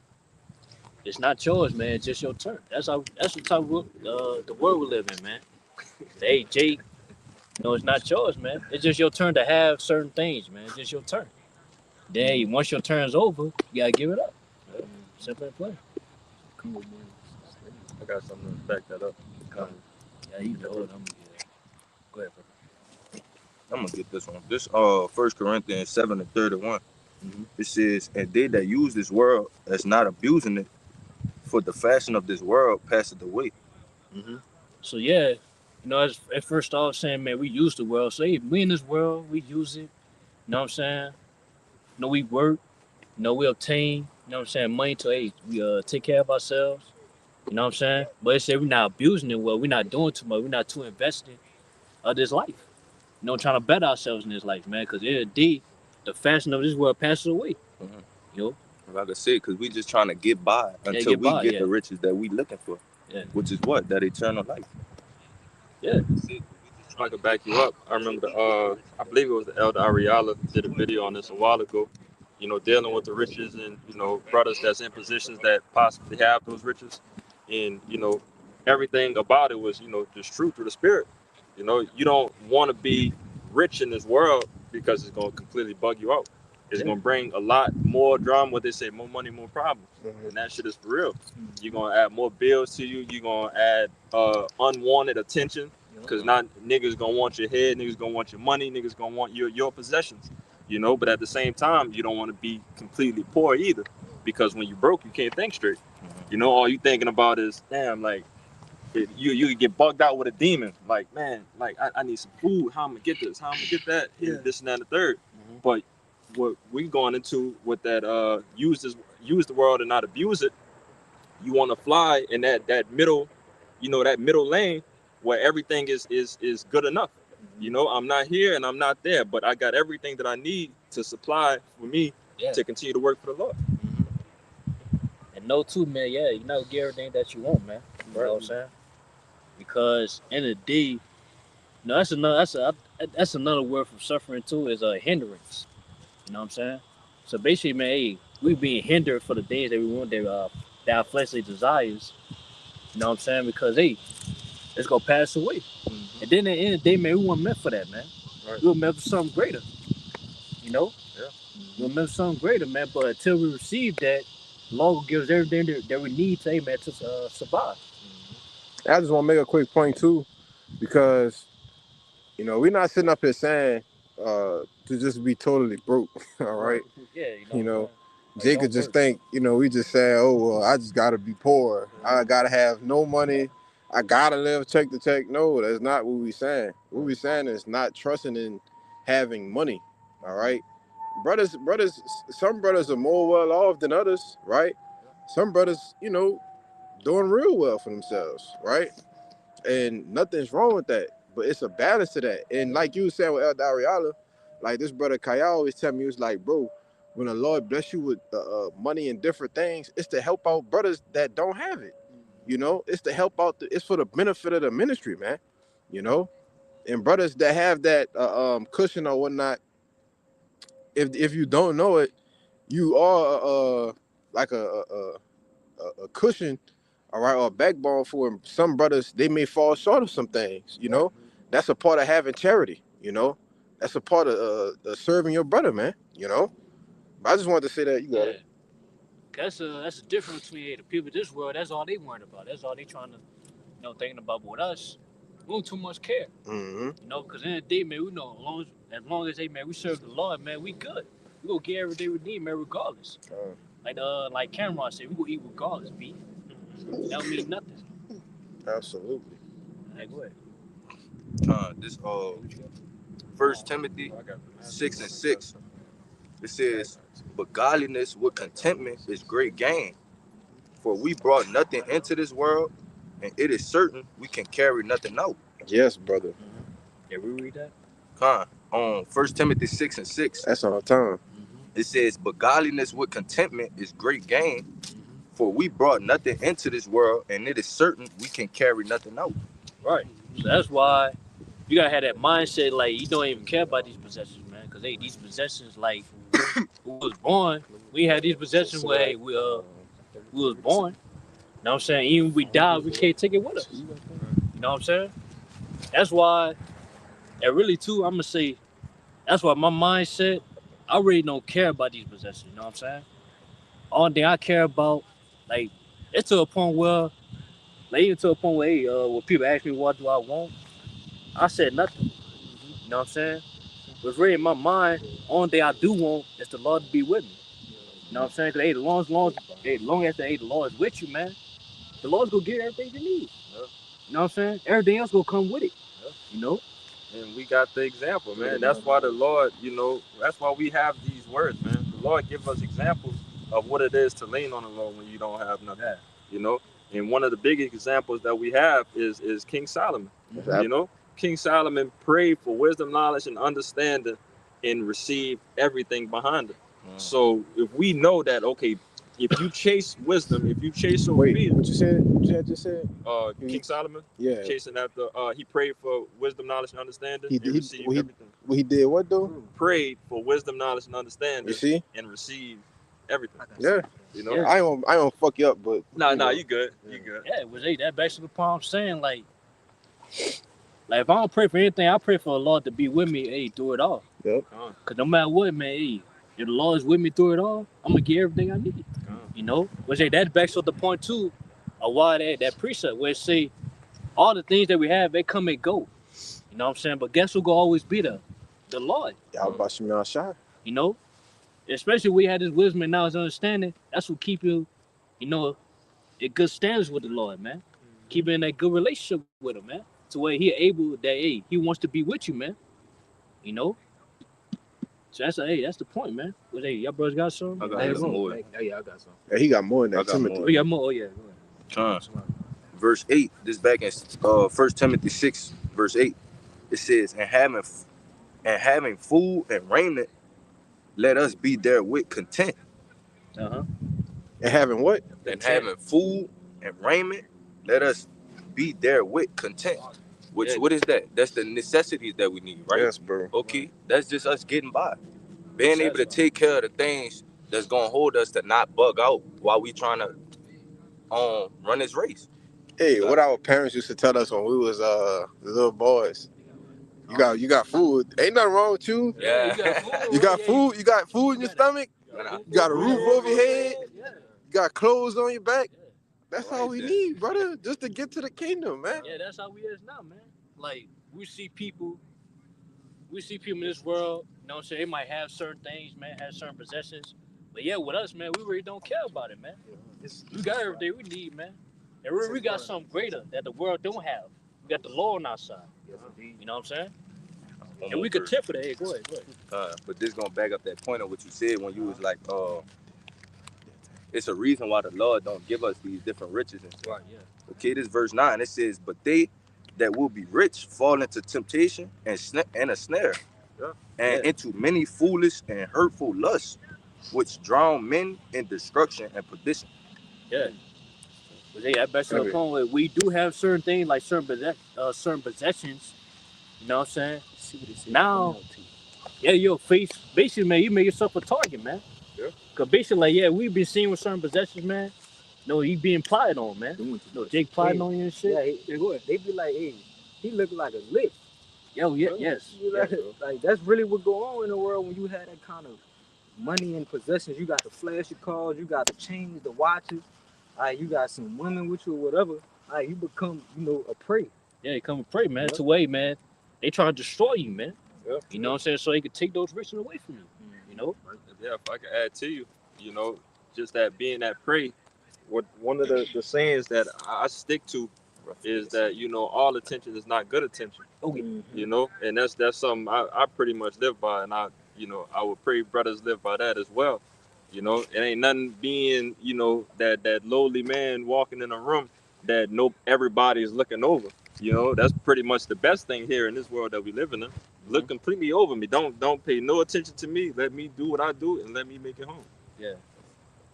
It's not yours, man. It's just your turn. That's the type of the world we live in, man. Hey, Jake, no, it's not yours, man. It's just your turn to have certain things, man. It's just your turn. Then once your turn's over, you gotta give it up. Simple and plain. I got something to back that up. Yeah, you know it. Go ahead, I'm gonna get this one. This 1 Corinthians 7:31. It says, and they that use this world as not abusing it, for the fashion of this world passeth away. So yeah, as at first off saying, man, we use the world. So hey, we in this world, we use it. You know what I'm saying? We work. We obtain. You know what I'm saying? Money to we take care of ourselves. You know what I'm saying? But it say we're not abusing it well. We're not doing too much. We're not too invested of this life. Trying to better ourselves in this life, man. Because the fashion of this world passes away. Like I said, because we just trying to get by until get we by, get yeah. the riches that we looking for. Yeah. Which is what? That eternal life. Yeah. I could back you up. I remember I believe it was the Elder Ariala did a video on this a while ago. Dealing with the riches and brothers that's in positions that possibly have those riches, and everything about it was just true through the spirit. You don't want to be rich in this world because it's gonna completely bug you out. It's gonna bring a lot more drama. What they say, more money, more problems, and that shit is for real. You're gonna add more bills to you. You're gonna add unwanted attention. Because not niggas gonna want your head, niggas gonna want your money, niggas gonna want your possessions, But at the same time, you don't want to be completely poor either, because when you broke, you can't think straight. All you thinking about is, damn, like you could get bugged out with a demon. Like, man, like I need some food. How I'm gonna get this? How I'm gonna get that? Yeah. This and that and the third. But what we going into with that use the world and not abuse it. You want to fly in that middle, that middle lane where everything is good enough. I'm not here and I'm not there, but I got everything that I need to supply for me to continue to work for the Lord. And know too, man, yeah, get everything that you want, man. You know what I'm saying? Because in the day, that's another word for suffering too, is a hindrance. You know what I'm saying? So basically, man, hey, we being hindered for the things that we want, that our fleshly desires. You know what I'm saying? Because hey, it's gonna pass away. And then at the end of the day, man, we weren't meant for that, man. We were meant for something greater. We were meant for something greater, man. But until we receive that, the Lord will give us everything that we need to, man, to survive. I just want to make a quick point too, because we're not sitting up here saying to just be totally broke. All right. Yeah, Jake could just think, we just say, oh, well, I just got to be poor. I got to have no money. I got to live check to check. No, that's not what we're saying. What we're saying is not trusting in having money. All right. Brothers, some brothers are more well off than others, right? Some brothers, doing real well for themselves, right? And nothing's wrong with that. But it's a balance to that. And like you were saying with El Dariala, like this brother Kaya always tell me, he was like, bro, when the Lord bless you with money and different things, it's to help out brothers that don't have it. It's to help out. It's for the benefit of the ministry, man. And brothers that have that cushion or whatnot, if you don't know it, you are like a cushion, all right, or a backbone for some brothers. They may fall short of some things. That's a part of having charity. That's a part of serving your brother, man. But I just wanted to say that. You got it. That's a difference between the people of this world. That's all they worrying about. That's all they trying to, thinking about. But with us, we don't too much care. Because in the day, man, we know as long as hey, man, we serve the Lord, man, we good. We gonna get everything we need, man, regardless. Like Cameron said, we gonna eat regardless, B. That don't mean nothing. Absolutely. Hey, go ahead. This 1 Timothy 6:6. It says, but godliness with contentment is great gain. For we brought nothing into this world, and it is certain we can carry nothing out. Yes, brother. Yeah, we read that? On 1 Timothy 6:6. That's on time. It says, but godliness with contentment is great gain. For we brought nothing into this world, and it is certain we can carry nothing out. Right. So that's why you gotta have that mindset like you don't even care about these possessions, man. Cause hey, these possessions like we was born, we had these possessions where hey, we was born. You know what I'm saying? Even if we die, we can't take it with us. You know what I'm saying? That's why, and really too, I'm gonna say, that's why my mindset, I really don't care about these possessions. You know what I'm saying? Only thing I care about, like, it's to a point where, like, even to a point where, hey, when people ask me what do I want, I said nothing. You know what I'm saying? But really in my mind, only thing I do want is the Lord to be with me. You know what I'm saying? Cause hey, long as the Lord is with you, man, the Lord's gonna get everything you need. Yeah. You know what I'm saying? Everything else gonna come with it. Yeah. You know? And we got the example, man. That's why the Lord, that's why we have these words, man. The Lord gives us examples of what it is to lean on the Lord when you don't have nothing. Yeah. You know? And one of the big examples that we have is King Solomon. Exactly. You know? King Solomon prayed for wisdom, knowledge, and understanding and received everything behind it. So if we know that, okay, if you chase wisdom, if you chase Wait, obedience, what you said? What you had just said? King Solomon, Yeah. chasing after, he prayed for wisdom, knowledge, and understanding, and received he, everything. he did what though? Prayed for wisdom, knowledge, and understanding, You see? and received everything. Yeah. You know? Yeah. I don't fuck you up, but Nah, you good. Yeah. You good. Yeah, it was that basically the point I'm saying. Like if I don't pray for anything, I pray for the Lord to be with me, hey, through it all. Yep. Cause no matter what, man, hey, if the Lord is with me through it all, I'm gonna get everything I need. You know? Which hey, that backs up the point too of why that precept where it say all the things that we have, they come and go. You know what I'm saying? But guess who gonna always be there? The Lord. Y'all about to shot. You know? Especially we had this wisdom and knowledge and understanding, that's what keep you, in good standards with the Lord, man. Keep in that good relationship with him, man. To where he able that hey, he wants to be with you, man. You know? So that's the point, man. But hey, y'all brothers got some? I got some more. Yeah, I got some. Yeah, he got more than I that. got Timothy. more. We got more. Oh yeah, go ahead. Verse 8, this back in 1 Timothy 6, verse 8. It says, and having food and raiment, let us be therewith content. Uh-huh. And having what? And having food and raiment, let us be therewith content. Which, what is that? That's the necessities that we need, right? Yes, bro. Okay, that's just us getting by. Being able to take care of the things that's gonna hold us to not bug out while we trying to run this race. Hey, what our parents used to tell us when we was little boys. You got food. Ain't nothing wrong with you. Yeah. You got food. You got food in your stomach. You got a roof over your head. You got clothes on your back. That's all we need, brother. Just to get to the kingdom, man. Yeah, that's how we is now, man. Like we see people in this world, you know what I'm saying, they might have certain things, man, have certain possessions. But yeah, with us, man, we really don't care about it, man. We got everything we need, man. And we got something greater that the world don't have. We got the law on our side. You know what I'm saying? And we could tip for that. Hey, go ahead. But this gonna back up that point of what you said when you was like, it's a reason why the Lord don't give us these different riches and stuff. Right, yeah. Okay, this verse 9, it says, but they that will be rich fall into temptation and a snare, and into many foolish and hurtful lusts, which drown men in destruction and perdition. Yeah. But hey, that best to the point where we do have certain things like certain possessions. You know what I'm saying? Now, yeah, you'll face basically, man. You make yourself a target, man. Yeah. Cause basically, like, yeah, we've been seeing with certain possessions, man. No, he being plotted on, man. No, Jake plotting on you and shit. Yeah, go ahead. They be like, hey, he look like a lick. Yo, yeah, yes. Like that's really what go on in the world when you have that kind of money and possessions. You got the flashy cars, you got the chains, the watches. You got some women with you or whatever. You become, a prey. Yeah, you come and pray, man. It's a way, man. They trying to destroy you, man. Yeah. You know what I'm saying? So they can take those riches away from you. You know? Yeah, if I could add to you, just that being that prey, one of the sayings that I stick to is that, all attention is not good attention. Okay. And that's something I pretty much live by, and I would pray brothers live by that as well. It ain't nothing being, that lowly man walking in a room that everybody is looking over. That's pretty much the best thing here in this world that we live in. Look completely over me. Don't pay no attention to me. Let me do what I do and let me make it home. Yeah.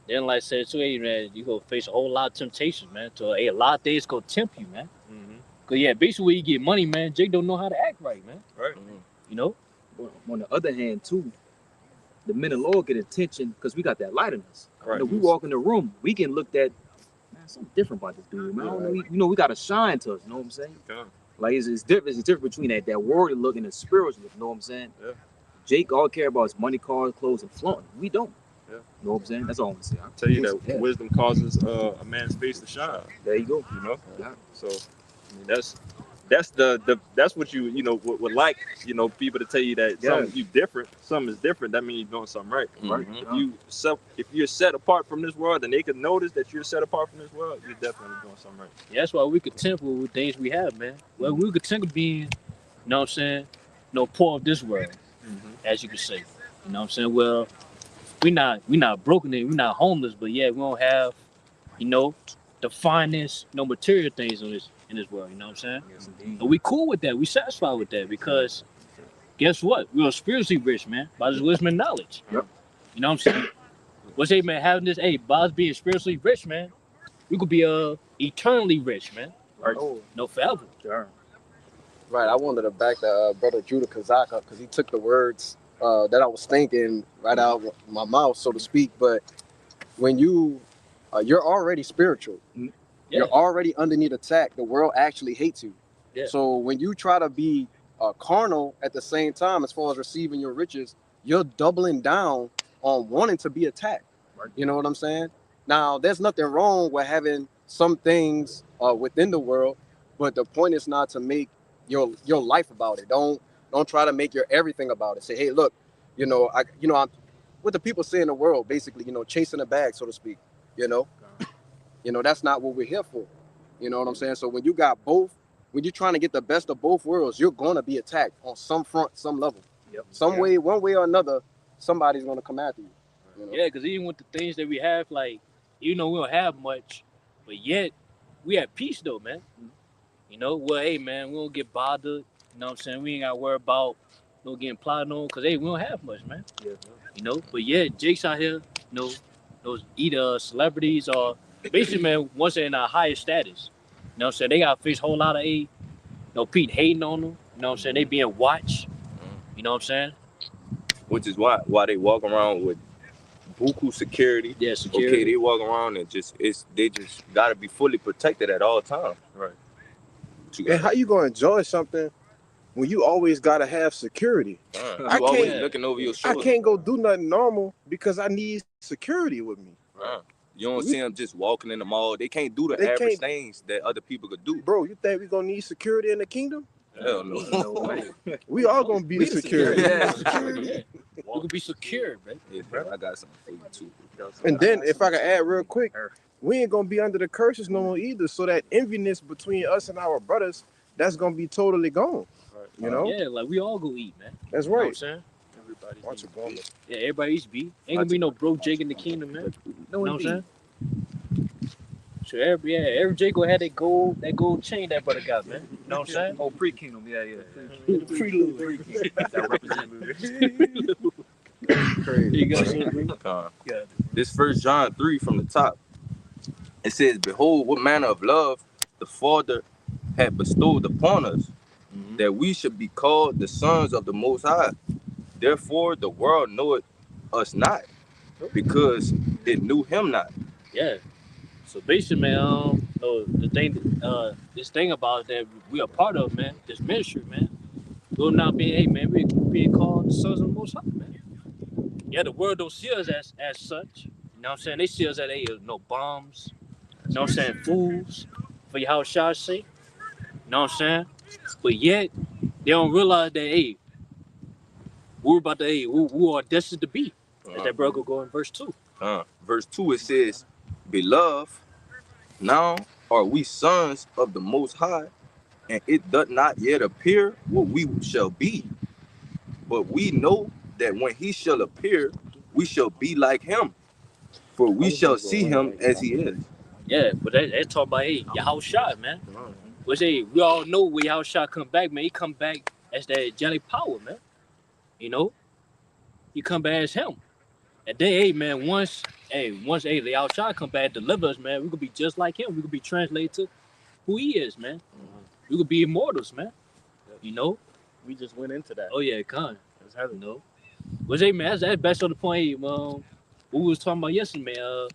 Then, like I said, too, hey, man, you gonna face a whole lot of temptations, man. So, hey, a lot of things gonna tempt you, man. Mm-hmm. Cause yeah, basically when you get money, man, Jake don't know how to act right, man. Right. You know? But on the other hand, too, the men of law get attention because we got that light in us. Right. You know, we walk in the room, we get looked at. Man, something different about this dude, man. I don't know, you know, we got to shine to us. You know what I'm saying? Yeah. Like it's different. It's different between that worldly look and the spiritual look. You know what I'm saying? Yeah. Jake all care about is money, cars, clothes, and flaunting. We don't. Yeah. You know what I'm saying? That's all I'm gonna say. Tell you that wisdom causes a man's face to shine. There you go. You know. Yeah. So, I mean, that's that's what you know would like, you know, people to tell you that something you different, something is different. That means you're doing something right. Right. If you're set apart from this world, and they can notice that you're set apart from this world, you're definitely doing something right. Yeah, that's why we content with things we have, man. Well, we content with being, you know what I'm saying, poor of this world, as you could say. You know what I'm saying? Well, we not broken and we're not homeless, but yeah, we don't have, you know, the finest, material things in this world. You know what I'm saying? Yes, indeed. But we cool with that. We satisfied with that because guess what? We're spiritually rich, man, by this wisdom and knowledge. Yep. You know what I'm saying? What's hey man having this? Hey, by us being spiritually rich, man, we could be eternally rich, man. Right. No forever. Sure. Right. I wanted to back the brother Judah Kazak up because he took the words that I was thinking right out of my mouth, so to speak. But when you're already spiritual, you're already underneath attack. The world actually hates you. Yeah. So when you try to be carnal at the same time, as far as receiving your riches, you're doubling down on wanting to be attacked. Right. You know what I'm saying? Now, there's nothing wrong with having some things within the world, but the point is not to make your life about it. Don't try to make your everything about it. Say, hey, look, I'm what the people say in the world, basically, chasing a bag, so to speak. That's not what we're here for. You know what I'm saying? So when you got both, when you're trying to get the best of both worlds, you're going to be attacked on some front, some level. Yep. Some way, one way or another, somebody's going to come after you. Yeah, because even with the things that we have, like, we don't have much, but yet we at peace though, man. Well, hey, man, we don't get bothered. You know what I'm saying? We ain't got to worry about getting plotted on because, hey, we don't have much, man. Yeah. But yeah, Jake's out here, those either celebrities or basically, man, once they're in a higher status. You know what I'm saying? They got to face a whole lot of, Pete hating on them. You know what I'm saying? They being watched. You know what I'm saying? Which is why they walk around with buku security. Yeah, security. Okay, they walk around and they just gotta be fully protected at all times. Right. And how you gonna enjoy something when you always gotta have security? You I always can't- looking over your I shoulder. can't go do nothing normal because I need security with me. You don't see them just walking in the mall. They can't do the They average can't- things that other people could do. Bro, you think we gonna need security in the kingdom? Hell no. No way. We all gonna be the security. Yeah. We can be secure, man. Yeah, bro, I got something for you too. And then if I can add real quick, we ain't gonna be under the curses no more either. So that enviness between us and our brothers, that's gonna be totally gone. You know? Yeah, like we all go eat, man. That's You know what I'm right. saying? Everybody's Watch it go. Yeah, everybody eats beef. Ain't gonna be no broke Jake in the kingdom, man. You know what I'm saying? So every Jake gonna have that gold chain that brother got, man. You know what I'm saying? Oh, pre-kingdom. Yeah. Prelude. That represents. Crazy. You got something? Yeah. This 1 John 3 from the top. It says, "Behold, what manner of love the Father had bestowed upon us, that we should be called the sons of the Most High. Therefore, the world knoweth us not, because it knew Him not." Yeah. So basically, man, this thing about that we are part of, man, this ministry, man. We'll not be, hey, man, we being called the sons of the Most High, man. Yeah, the world don't see us as such. You know what I'm saying? They see us as, hey, no bombs. You know what I'm saying? Fools for your house shot's sake. You know what I'm saying? But yet, they don't realize that, hey, we're about to, hey, we are destined to be. As that brother go in verse 2. Verse 2, it says, "Beloved, now are we sons of the Most High, and it doth not yet appear what we shall be. But we know that when He shall appear, we shall be like Him, for we shall see Him as He is." Yeah, but that's talking about, hey, your house shot, man. Which, hey, we all know when your house shot come back, man. He come back as that angelic power, man. You know? He come back as Him. And then, hey, man, once the house shot come back, deliver us, man, we could be just like Him. We could be translated to who He is, man. we could be immortals, man. You know? We just went into that. Oh yeah, con. That's heavy. You know? But hey man, that's best on the point, what we was talking about yesterday, man.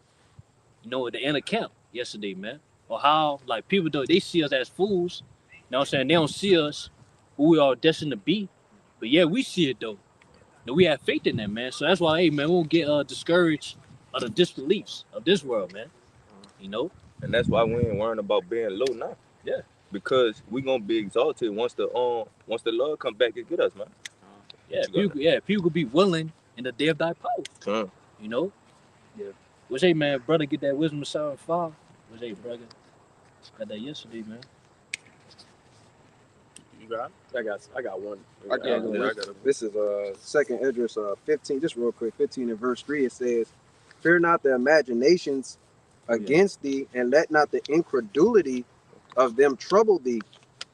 You know, at the end of camp yesterday, man. Or how like people though they see us as fools. You know what I'm saying? They don't see us who we are destined to be. But yeah, we see it though. And we have faith in that, man. So that's why, hey man, we won't get discouraged of the disbeliefs of this world, man. You know? And that's why we ain't worrying about being low now. Yeah. Because we gonna be exalted once the Lord come back and get us, man. People could be willing in the day of thy power. You know? Yeah. Was hey man, brother, get that wisdom of Psalm 5. Was hey brother. Got that yesterday, man. You got it? I got one. I got it. This is second Idris 15, just real quick, 15 in verse 3. It says, "Fear not the imaginations against thee, and let not the incredulity of them trouble thee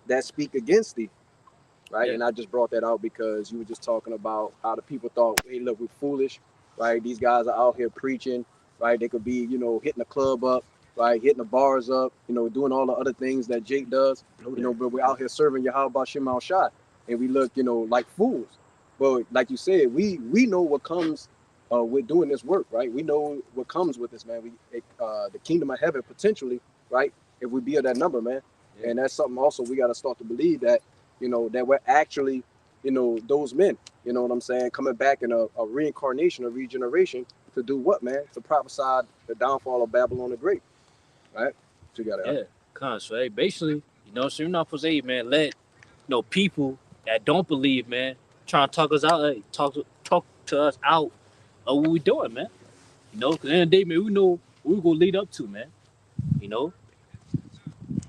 that speak against thee." Right? Yeah. And I just brought that out because you were just talking about how the people thought, hey, look, we're foolish, right? These guys are out here preaching, right? They could be, hitting the club up, right? Hitting the bars up, doing all the other things that Jake does, but we're out here serving Yahweh Bashim Al Shah, and we look, like fools. But like you said, we know what comes with doing this work, right? We know what comes with this, man. The kingdom of heaven potentially, right? If we be of that number, man. Yeah. And that's something also we got to start to believe that, that we're actually, those men, you know what I'm saying, coming back in a reincarnation, a regeneration to do what, man? To prophesy the downfall of Babylon the Great, right? So you got to So hey, basically, so you're not supposed to, man, let people that don't believe, man, trying to talk us out, talk to us out of what we doing, man. Because at the end of the day, man, we know what we're gonna lead up to, man.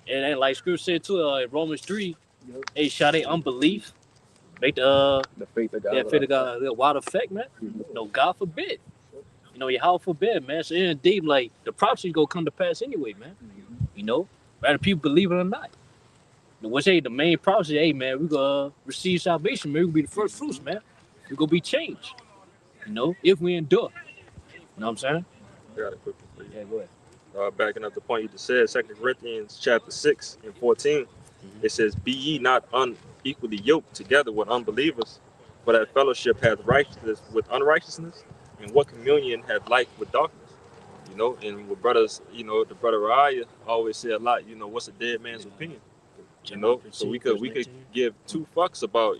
And like Scripture said too, in Romans 3, hey, shall they unbelief make the faith of God, faith of God a wild effect, man? No, God forbid. Yahweh forbid, man. So in the day, like the prophecy gonna come to pass anyway, man. Whether people believe it or not. What's the main prophecy? Hey, man, we gonna receive salvation, man. We gonna be the first fruits, man. We gonna be changed. If we endure. You know what I'm saying? I got it quickly for you. Yeah, go ahead. Backing up the point you just said, 2 Corinthians chapter 6 and 14, it says, "Be ye not unequally yoked together with unbelievers, for that fellowship hath righteousness with unrighteousness, and what communion hath light with darkness?" And with brothers, the brother Raya always say a lot, what's a dead man's opinion? So we could give two fucks about,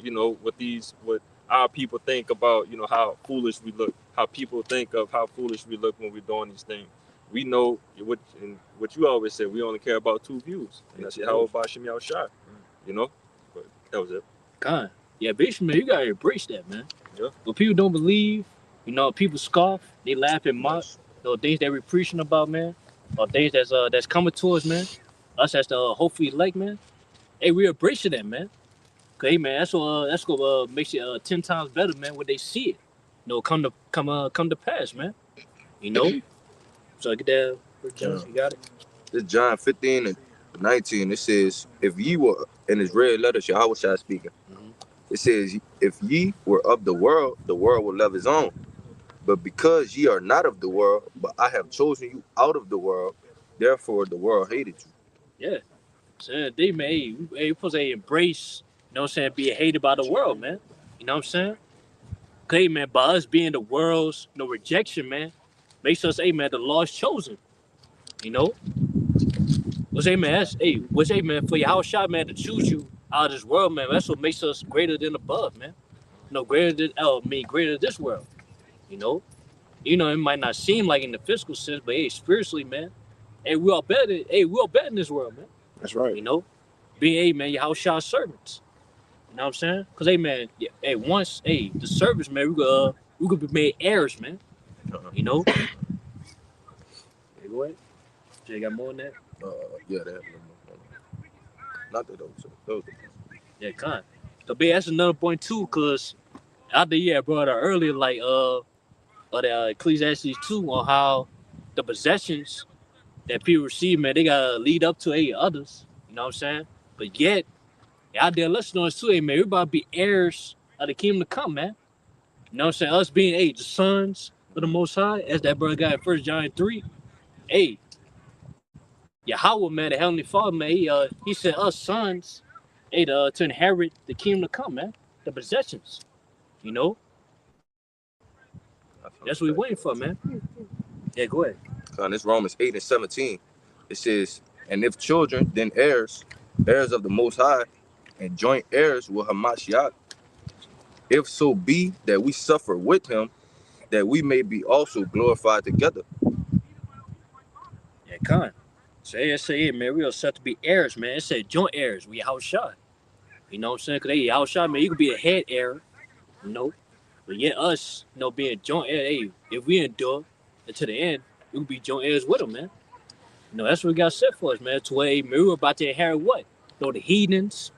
what our people think about, how foolish we look, how people think of how foolish we look when we're doing these things. We know what you always say, we only care about two views, and that's how about Shemi Al Shah, but that was it. God. Yeah, basically, man, you gotta embrace that, man. Yeah. When people don't believe, people scoff, they laugh and mock, things that we're preaching about, man, or things that's coming to us, man. Us as the hopefully elect, man. Hey, we embrace that, man. Cause hey, man, that's what makes it 10 times better, man. When they see it, come to pass, man. So get that, you got it. This John 15 and 19. It says, "If ye were," in his red letters, Yahweh Shai speaking. It says, "If ye were of the world will love his own. But because ye are not of the world, but I have chosen you out of the world, therefore the world hated you." Yeah. So they may we supposed to embrace, being hated by the world, man. You know what I'm saying? Okay, man, by us being the world's rejection, man, makes us, man, the lost chosen. What's man, for Yahweh Shah, man, to choose you out of this world, man, that's what makes us greater than above, man. Greater than this world. It might not seem like in the physical sense, but hey, spiritually, man, we all better in this world, man. That's right. Being, man, Yahweh Shah's servants. You know what I'm saying? Because, man, once, the service, man, we could be made heirs, man. Hey, go ahead. Jay got more than that? Yeah, that. Not that those. Yeah, kind. So, that's another point, too, because after, brought out earlier, like, the Ecclesiastes 2 on how the possessions that people receive, man, they got to lead up to, others. You know what I'm saying? But yet, out there listening to us too, man, we about to be heirs of the kingdom to come, man. You know what I'm saying? Us being, the sons of the Most High, as that brother got in 1 John 3. Yahweh, man, the Heavenly Father, man, he sent us sons, hey, to inherit the kingdom to come, man, the possessions. You know, that's what we waiting for, man. Yeah, go ahead. And it's Romans 8 and 17. It says, and if children, then heirs, heirs of the Most High, and joint heirs with Hamashiach, if so be that we suffer with him, that we may be also glorified together. Yeah, con. So it say, man, we are set to be heirs, man. It said joint heirs. We outshot. You know what I'm saying? Because they outshot, man, you could be a head heir, you know. But yet us, you know, being joint heirs, hey, if we endure until the end, we could be joint heirs with them, man. You know, that's what we got set for us, man. To where, man, we were about to inherit what? You know, the heathens.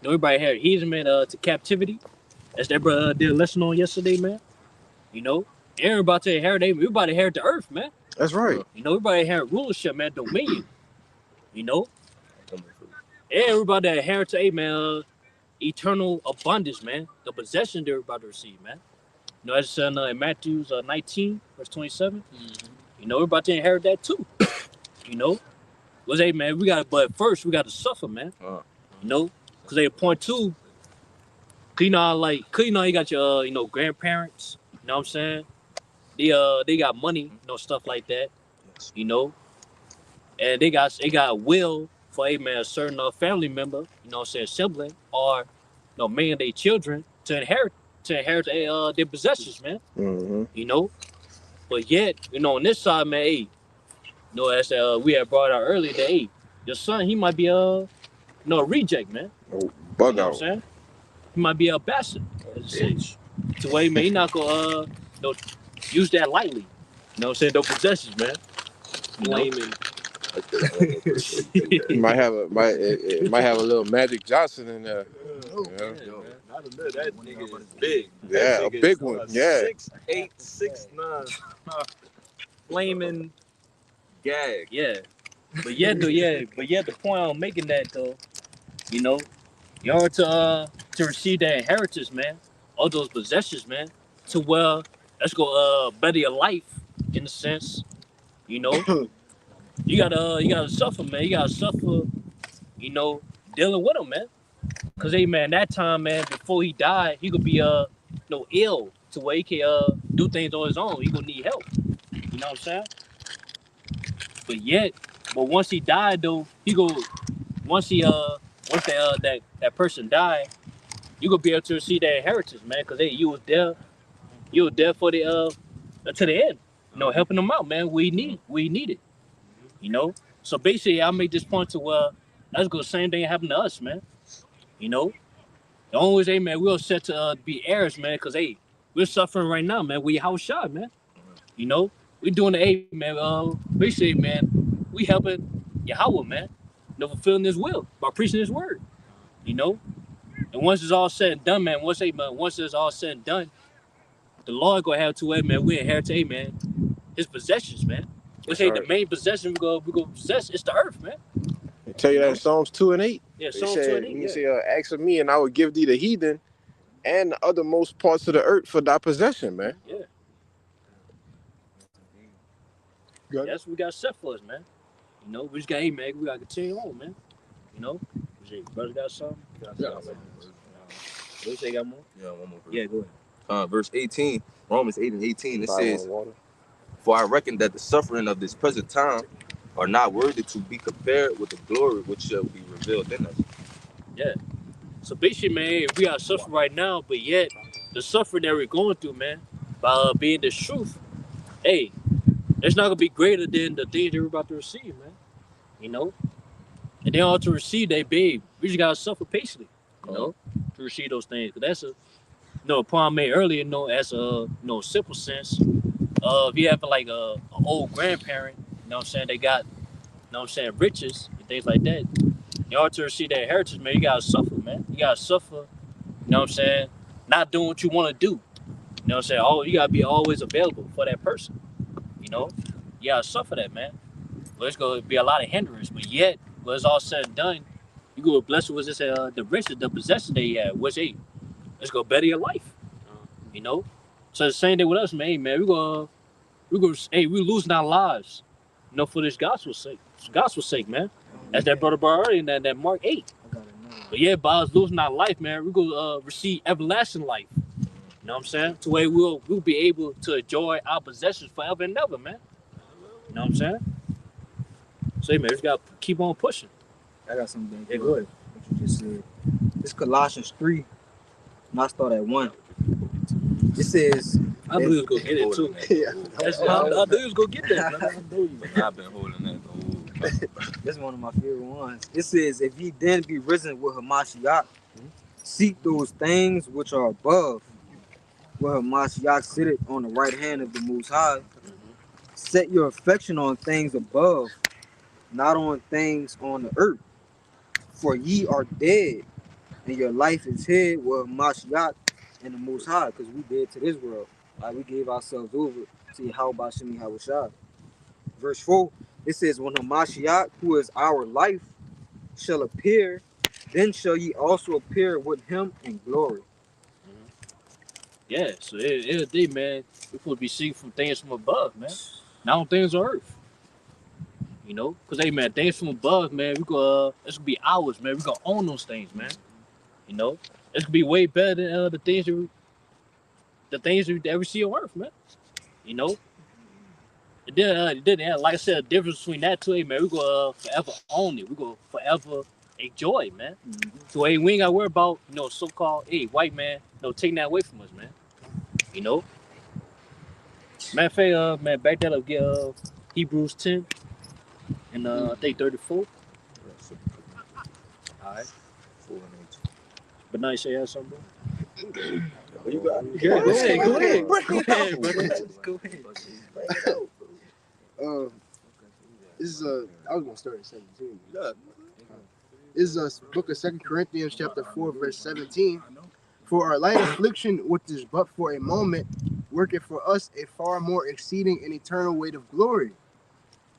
You know, everybody inherit heathens, man, to captivity. That's that brother did a lesson on yesterday, man. You know, everybody to inherit, we about to inherit the earth, man. That's right. You know, everybody inherit rulership, man, dominion. You know, everybody that inherit, man, eternal abundance, man. The possession they're about to receive, man. You know, as in Matthew 19, verse 27. You know, we're about to inherit that too. You know, was hey, man, but first we got to suffer, man. You know, because they point to, you know, you got your, you know, grandparents. You know what I'm saying? They got money, you know, stuff like that. You know, and they got will for a certain family member, you know what I'm saying, sibling, or you know, man, their children to inherit their possessions, man. Mm-hmm. You know, but yet, you know, on this side, man, hey, you know, as we had brought out earlier, that hey, your son, he might be a reject, man. Oh, bug You know out. what I'm saying? He might be a bastard, to where he not gonna you know, use that lightly. You know what I'm saying? Those possessions, man. You know? Blaming. It might have a little Magic Johnson in there. Yeah. That nigga is big. Yeah, a big one. Yeah. 6'8", 6'9". Flaming gag. Yeah. But yet the point I'm making that though, you know, in order to receive that inheritance, man, all those possessions, man, to let's go better your life in a sense, you know. you gotta suffer, man. You gotta suffer, you know, dealing with him, man. Cause hey, man, that time, man, before he died, he could be ill to where he can do things on his own. He gonna need help. You know what I'm saying? But once he died though, once that person died, you gonna be able to receive that inheritance, man. Cause hey, you was there for the to the end. You know, helping them out, man. We need it. You know. So basically, I make this point to that's the same thing happened to us, man. You know, the only way, hey, man, we're set to be heirs, man. Cause hey, we're suffering right now, man. We house shot, man. You know, we doing the hey, man. Basically, man, we helping Yahweh, man. You know, fulfilling His will by preaching His word. You know, and once it's all said and done, man. Once it's all said and done, the Lord gonna have to, hey, man. We inherit, hey, man, His possessions, man. We say the main possession we go possess is the earth, man. They tell you that in Psalms 2 and 8. Yeah, They Psalms 2 said, and 8. he said, ask of me and I will give thee the heathen and the othermost parts of the earth for thy possession, man. Yeah. That's what we got set for us, man. You know, we just got, hey, man, we gotta continue on, man. You know, brother got something? Yeah. You say you got more? Yeah, one more. Yeah, go ahead. Verse 18, Romans 8 and 18, it says, for I reckon that the suffering of this present time are not worthy to be compared with the glory which shall be revealed in us. Yeah. So basically, man, we are suffering right now, but yet the suffering that we're going through, man, by being the truth, hey, it's not gonna be greater than the things that we're about to receive, man. You know? And then all to receive that, babe, we just gotta suffer patiently, you know, to receive those things. Cause that's a point I made earlier, you know, as a simple sense. If you have like an old grandparent, you know what I'm saying, they got, you know what I'm saying, riches and things like that. In order to receive that inheritance, man, you gotta suffer, man. You gotta suffer, you know what I'm saying, not doing what you wanna do. You know what I'm saying? You gotta be always available for that person. You know? You gotta suffer that, man. Well, it's gonna be a lot of hindrance, but yet, when it's all said and done, you go blessed with this the riches, the possession that you have, which hey, it's gonna better your life. You know? So the same thing with us, man. Hey, man, we're losing our lives, you know, for this gospel's sake. For gospel's sake, man. That's that brother brought earlier in that Mark 8. I gotta know. But yeah, by us losing our life, man, we're gonna receive everlasting life. You know what I'm saying? To where we'll be able to enjoy our possessions forever and ever, man. You know what I'm saying? So hey, man, we just gotta keep on pushing. I got something. Yeah, go ahead. What you just said. This Colossians 3. And I start at 1. It says, I knew he was gonna get it too. I knew he was gonna get that, man. I knew you. I've been holding that the whole time. this is one of my favorite ones. It says, if ye then be risen with Hamashiach, seek those things which are above, where Hamashiach sitteth on the right hand of the Most High. Set your affection on things above, not on things on the earth. For ye are dead, and your life is hid with Hamashiach and the Most High, because we dead to this world. Like we gave ourselves over to Yahweh Shemi Hawashai. Verse 4, it says, when Hamashiach, who is our life, shall appear, then shall ye also appear with him in glory. Yeah, so every day, man, we're supposed to be seeking from things from above, man. Not on things on earth. You know? Because, hey, man, things from above, man, it's going to be ours, man. We're going to own those things, man. You know? It's going to be way better than the things that we see on earth, man. You know? And then, like I said, the difference between that two, hey, man, we're going to forever own it. We're going to forever enjoy it, man. So, hey, we ain't got to worry about, so-called, hey, white man, taking that away from us, man. You know? Matter of fact, man, back that up, get Hebrews 10 and I think 34. Alright. But now you say you had something, bro? You got Yeah, go ahead. Go ahead. This is I was gonna start at 17. This is a book of 2 Corinthians chapter 4, verse 17. For our light affliction, which is but for a moment, worketh for us a far more exceeding and eternal weight of glory.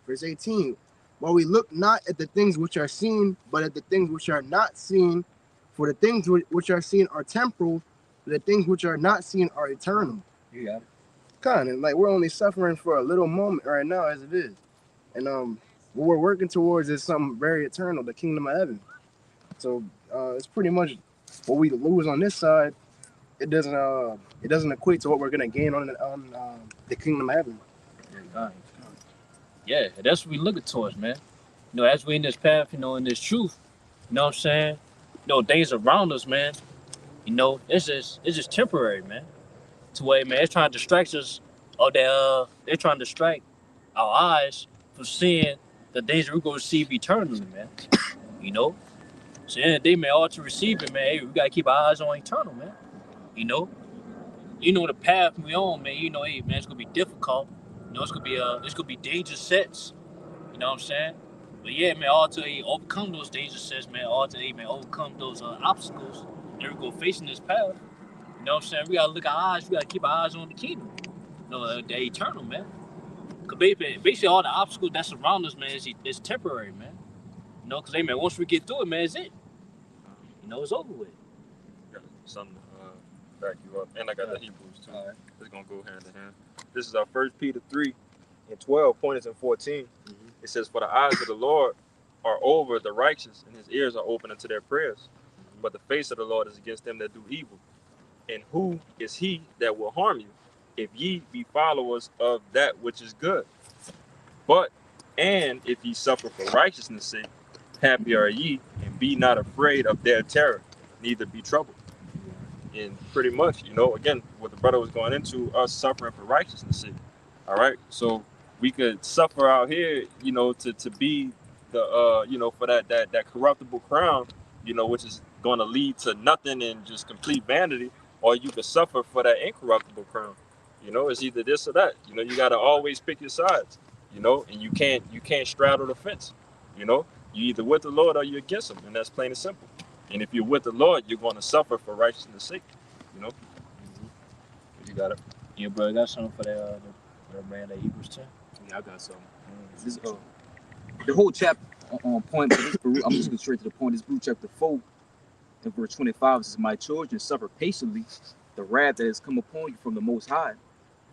Verse 18. While we look not at the things which are seen, but at the things which are not seen. For the things which are seen are temporal, but the things which are not seen are eternal. You got it. Kind of like we're only suffering for a little moment right now as it is. And what we're working towards is something very eternal, the kingdom of heaven. So it's pretty much what we lose on this side. It doesn't equate to what we're gonna gain on the kingdom of heaven. Yeah, that's what we looking towards, man. As we in this path, in this truth, you know what I'm saying? Things around us, man. It's just temporary, man. To where, man, it's trying to distract us, or they're trying to distract our eyes from seeing the things that we're gonna receive eternally, man. So in the day, man, all to receive it, man. Hey, we gotta keep our eyes on eternal, man. The path we on, man. Hey, man, it's gonna be difficult. It's gonna be dangerous sets. You know what I'm saying? But yeah, man, all to overcome those dangerous sets, man. All to overcome those obstacles that we're gonna face in this path. You know what I'm saying? We gotta look our eyes. We gotta keep our eyes on the kingdom. The eternal, man. Cause basically all the obstacles that surround us, man, is temporary, man. Cause hey, man, once we get through it, man, it's it. It's over with. Got something to back you up, and I got the Hebrews too. All right. It's gonna go hand in hand. This is our 1 Peter 3 and 12, pointers and 14. It says, "For the eyes of the Lord are over the righteous, and his ears are open unto their prayers. But the face of the Lord is against them that do evil. And who is he that will harm you, if ye be followers of that which is good? And if ye suffer for righteousness' sake, happy are ye, and be not afraid of their terror, neither be troubled." And pretty much, again, what the brother was going into, us suffering for righteousness' sake. All right, so we could suffer out here, to be the, for that corruptible crown, which is going to lead to nothing and just complete vanity, or you could suffer for that incorruptible crown. It's either this or that. You got to always pick your sides. And you can't straddle the fence. You either with the Lord or you're against him, and that's plain and simple. And if you're with the Lord, you're going to suffer for righteousness' sake. You got it. Yeah, bro, I got something for that man, that Hebrews 10. Yeah, I got something. This the whole chapter on point, but I'm just going straight to the point. This Hebrews chapter 4 and verse 25 says, "My children, suffer patiently the wrath that has come upon you from the Most High.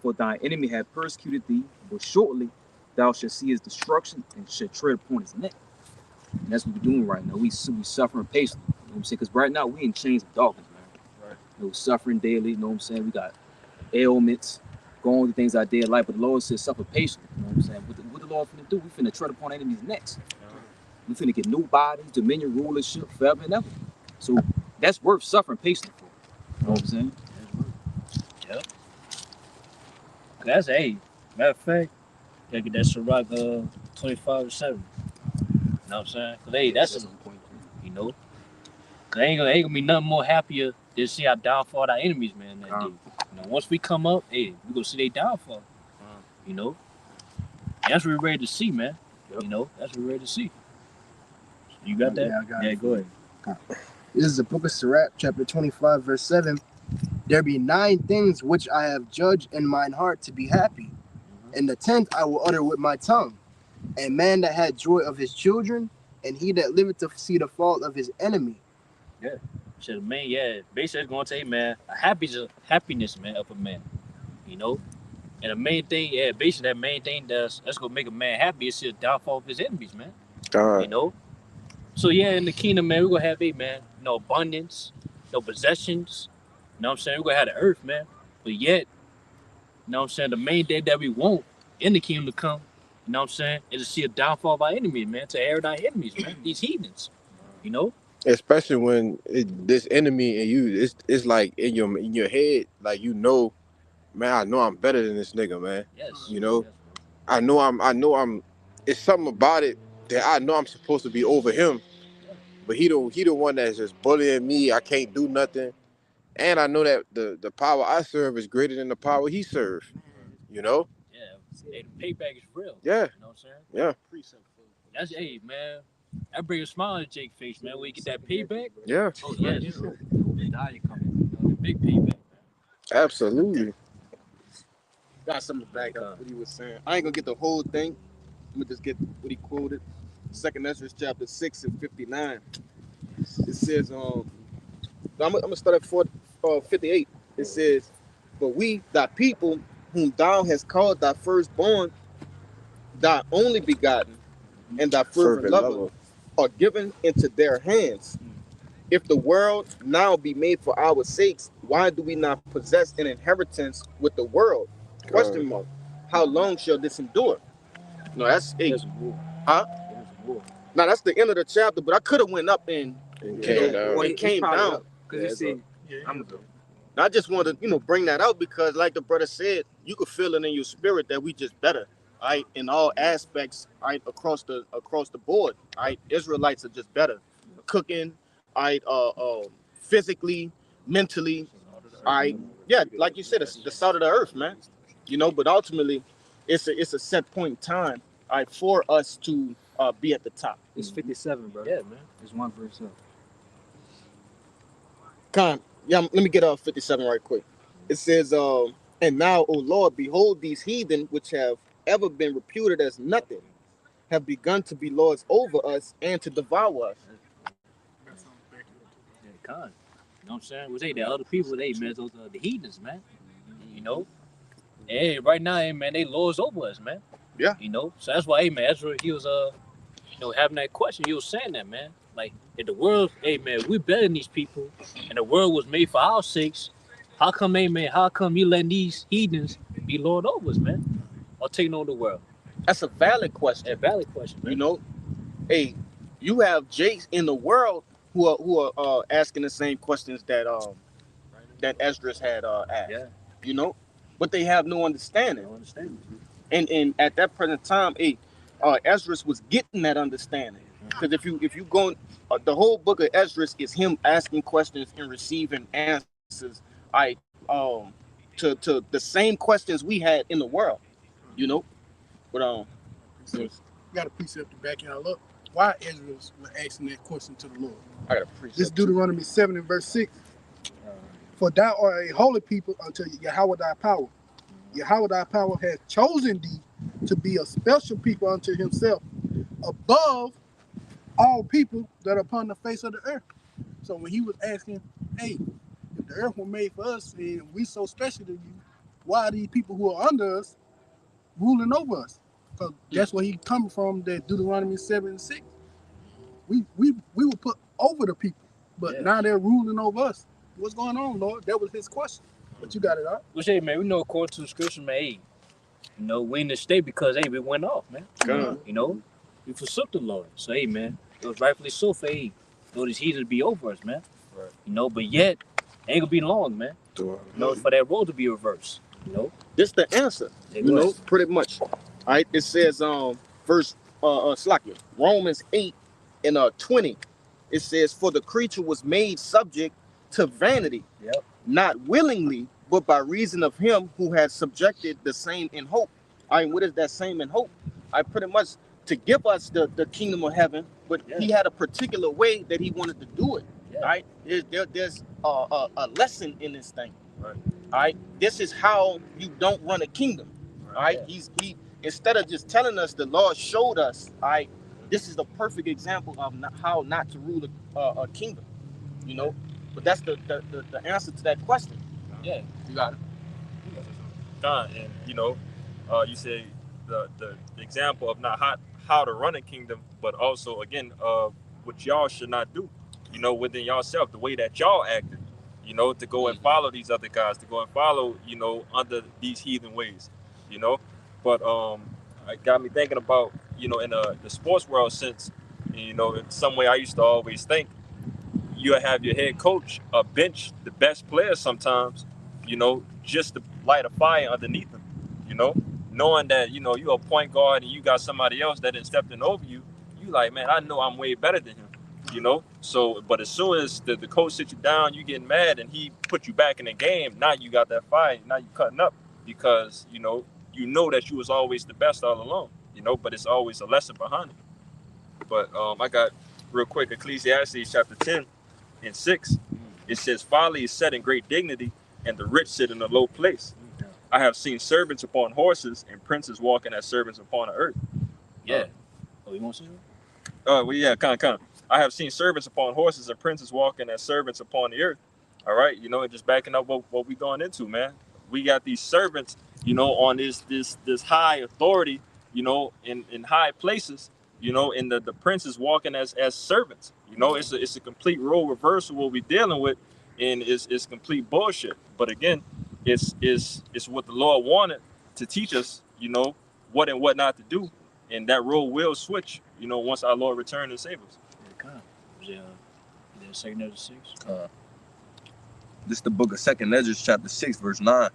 For thine enemy have persecuted thee, but shortly thou shalt see his destruction and shalt tread upon his neck. And that's what we're doing right now. We suffering patiently. You know what I'm saying? Because right now we in chains of darkness, man. Right. You know, suffering daily. You know what I'm saying? We got ailments, going through things our day of life. But the Lord says suffer patiently. You know what I'm saying? What the Lord finna do? We finna tread upon enemies' necks. We finna get new bodies, dominion, rulership, forever and ever. So that's worth suffering patiently for. You know what I'm saying? Yep. That's matter of fact, gotta get that Ciroc 25-7. You know what I'm saying? Cause that's a point. You know, cause ain't gonna be nothing more happier than see our downfall our enemies, man. That day. You know, once we come up, we gonna see their downfall. You know, that's what we're ready to see, man. Yep. You know, that's what we're ready to see. You got that? Yeah, I got it. Go ahead. This is the book of Sirach, chapter 25, verse 7. There be 9 things which I have judged in mine heart to be happy, and the 10th I will utter with my tongue. A man that had joy of his children, and he that liveth to see the fall of his enemy. Yeah. So the man, basically it's gonna take, man, happiness, man, of a man. You know? And the main thing, basically that main thing that's gonna make a man happy is the downfall of his enemies, man. You know? So in the kingdom, man, we're gonna have no abundance, no possessions. You know what I'm saying? We're gonna have the earth, man. But yet, you know what I'm saying, the main thing that we want in the kingdom to come, you know what I'm saying, is to see a downfall of our enemies, man, to air our enemies, man, these heathens. You know? Especially when this enemy and you, it's like in your head, like man, I know I'm better than this nigga, man. Yes. You know, Yes, I know I'm. It's something about it that I know I'm supposed to be over him, but he the one that's just bullying me. I can't do nothing, and I know that the power I serve is greater than the power he serves. You know? Yeah. The payback is real. Yeah. You know what I'm saying? Yeah. That's man. That brings a smile on Jake's face, man. When you get that payback. Yeah. Oh yes. The big payback, man. Absolutely. Got something to back up what he was saying. I ain't gonna get the whole thing. I'm gonna just get what he quoted. 2nd Ezra chapter 6 and 59. It says, I'm gonna start at 58. It says, but we, thy people, whom thou hast called thy firstborn, thy only begotten, and thy fervent lover, are given into their hands. If the world now be made for our sakes, why do we not possess an inheritance with the world? Question mark. How long shall this endure? No, that's 8. Huh? Now that's the end of the chapter, but I could have went up and came down. Because you see, I just wanted to, bring that out because, like the brother said, you could feel it in your spirit that we just better, right? In all aspects, right? Across the board, right? Israelites are just better, cooking, right? Physically, mentally, right? Yeah, like you said, it's the salt of the earth, man. But ultimately, it's a set point in time, right, for us to be at the top. It's 57, bro. Yeah, man. It's one verse up. Let me get 57 right quick. It says, and now, O Lord, behold, these heathen, which have ever been reputed as nothing, have begun to be lords over us and to devour us. You know what I'm saying? The other people, man, those the heathens, man. You know? Hey, right now, man, they lords over us, man. Yeah. You know? So that's why, man, Ezra, he was having that question. He was saying that, man. Like, if the world, man, we're better than these people, and the world was made for our sakes, how come you letting these heathens be lord over us, man? Or taking over the world? That's a valid question. A valid question, man. Hey, you have Jakes in the world who are asking the same questions that Esdras had asked. Yeah. But they have no understanding. And at that present time, Esdras was getting that understanding. Because if you go, the whole book of Esdras is him asking questions and receiving answers. To the same questions we had in the world. But You got a precept to back y'all up. Why Ezra was asking that question to the Lord? I got a precept. This Deuteronomy 7 and verse 6. For thou art a holy people unto Yahweh thy power. Yahweh thy power has chosen thee to be a special people unto himself, above all people that are upon the face of the earth. So when he was asking, hey, if the earth was made for us and we so special to you, why are these people who are under us ruling over us? Because that's where he coming from, that Deuteronomy 7:6. We were put over the people, but now they're ruling over us. What's going on, Lord? That was his question. But you got it out. Well, hey, man, we know according to the scripture, man, hey, we in the state because, hey, we went off, man. We forsook the Lord. So, hey, man, it was rightfully so for, hey, these heathens to be over us, man. Right. But yet, ain't gonna be long, man. For that role to be reversed, This the answer, pretty much. All right, it says verse Slakia, Romans 8 and 20. It says, for the creature was made subject to vanity, not willingly, but by reason of him who has subjected the same in hope. All right, what is that same in hope? I pretty much to give us the kingdom of heaven, but he had a particular way that he wanted to do it. All right, there's a lesson in this thing. Right. All right, this is how you don't run a kingdom. All right, he instead of just telling us, the Lord showed us. All right, this is the perfect example of how not to rule a kingdom. But that's the answer to that question. Yeah, you got it. And you say the example of not how to run a kingdom, but also again what y'all should not do. Within yourself, the way that y'all acted. To go and follow these other guys, to go and follow, under these heathen ways. But it got me thinking about, in the sports world sense, in some way I used to always think you'll have your head coach bench the best players sometimes, just to light a fire underneath them, knowing that, you're a point guard and you got somebody else that didn't step in over you, you like, man, I know I'm way better than him. So, but as soon as the coach sits you down, you getting mad and he put you back in the game. Now you got that fight. Now you cutting up because, you know that you was always the best all along, but it's always a lesson behind it. But I got real quick, Ecclesiastes chapter 10 and 6. It says, folly is set in great dignity and the rich sit in a low place. I have seen servants upon horses and princes walking as servants upon the earth. Yeah. You want to see that? Well, yeah, kind of. I have seen servants upon horses and princes walking as servants upon the earth. All right, and just backing up what we going into, man. We got these servants, on this high authority, in high places, and the princes walking as servants. It's a complete role reversal what we're dealing with, and it's complete bullshit. But again, it's what the Lord wanted to teach us, what and what not to do, and that role will switch, once our Lord returns and saves us. Yeah, second Ezra 6. This is the book of Second Ezra, chapter 6, verse 9.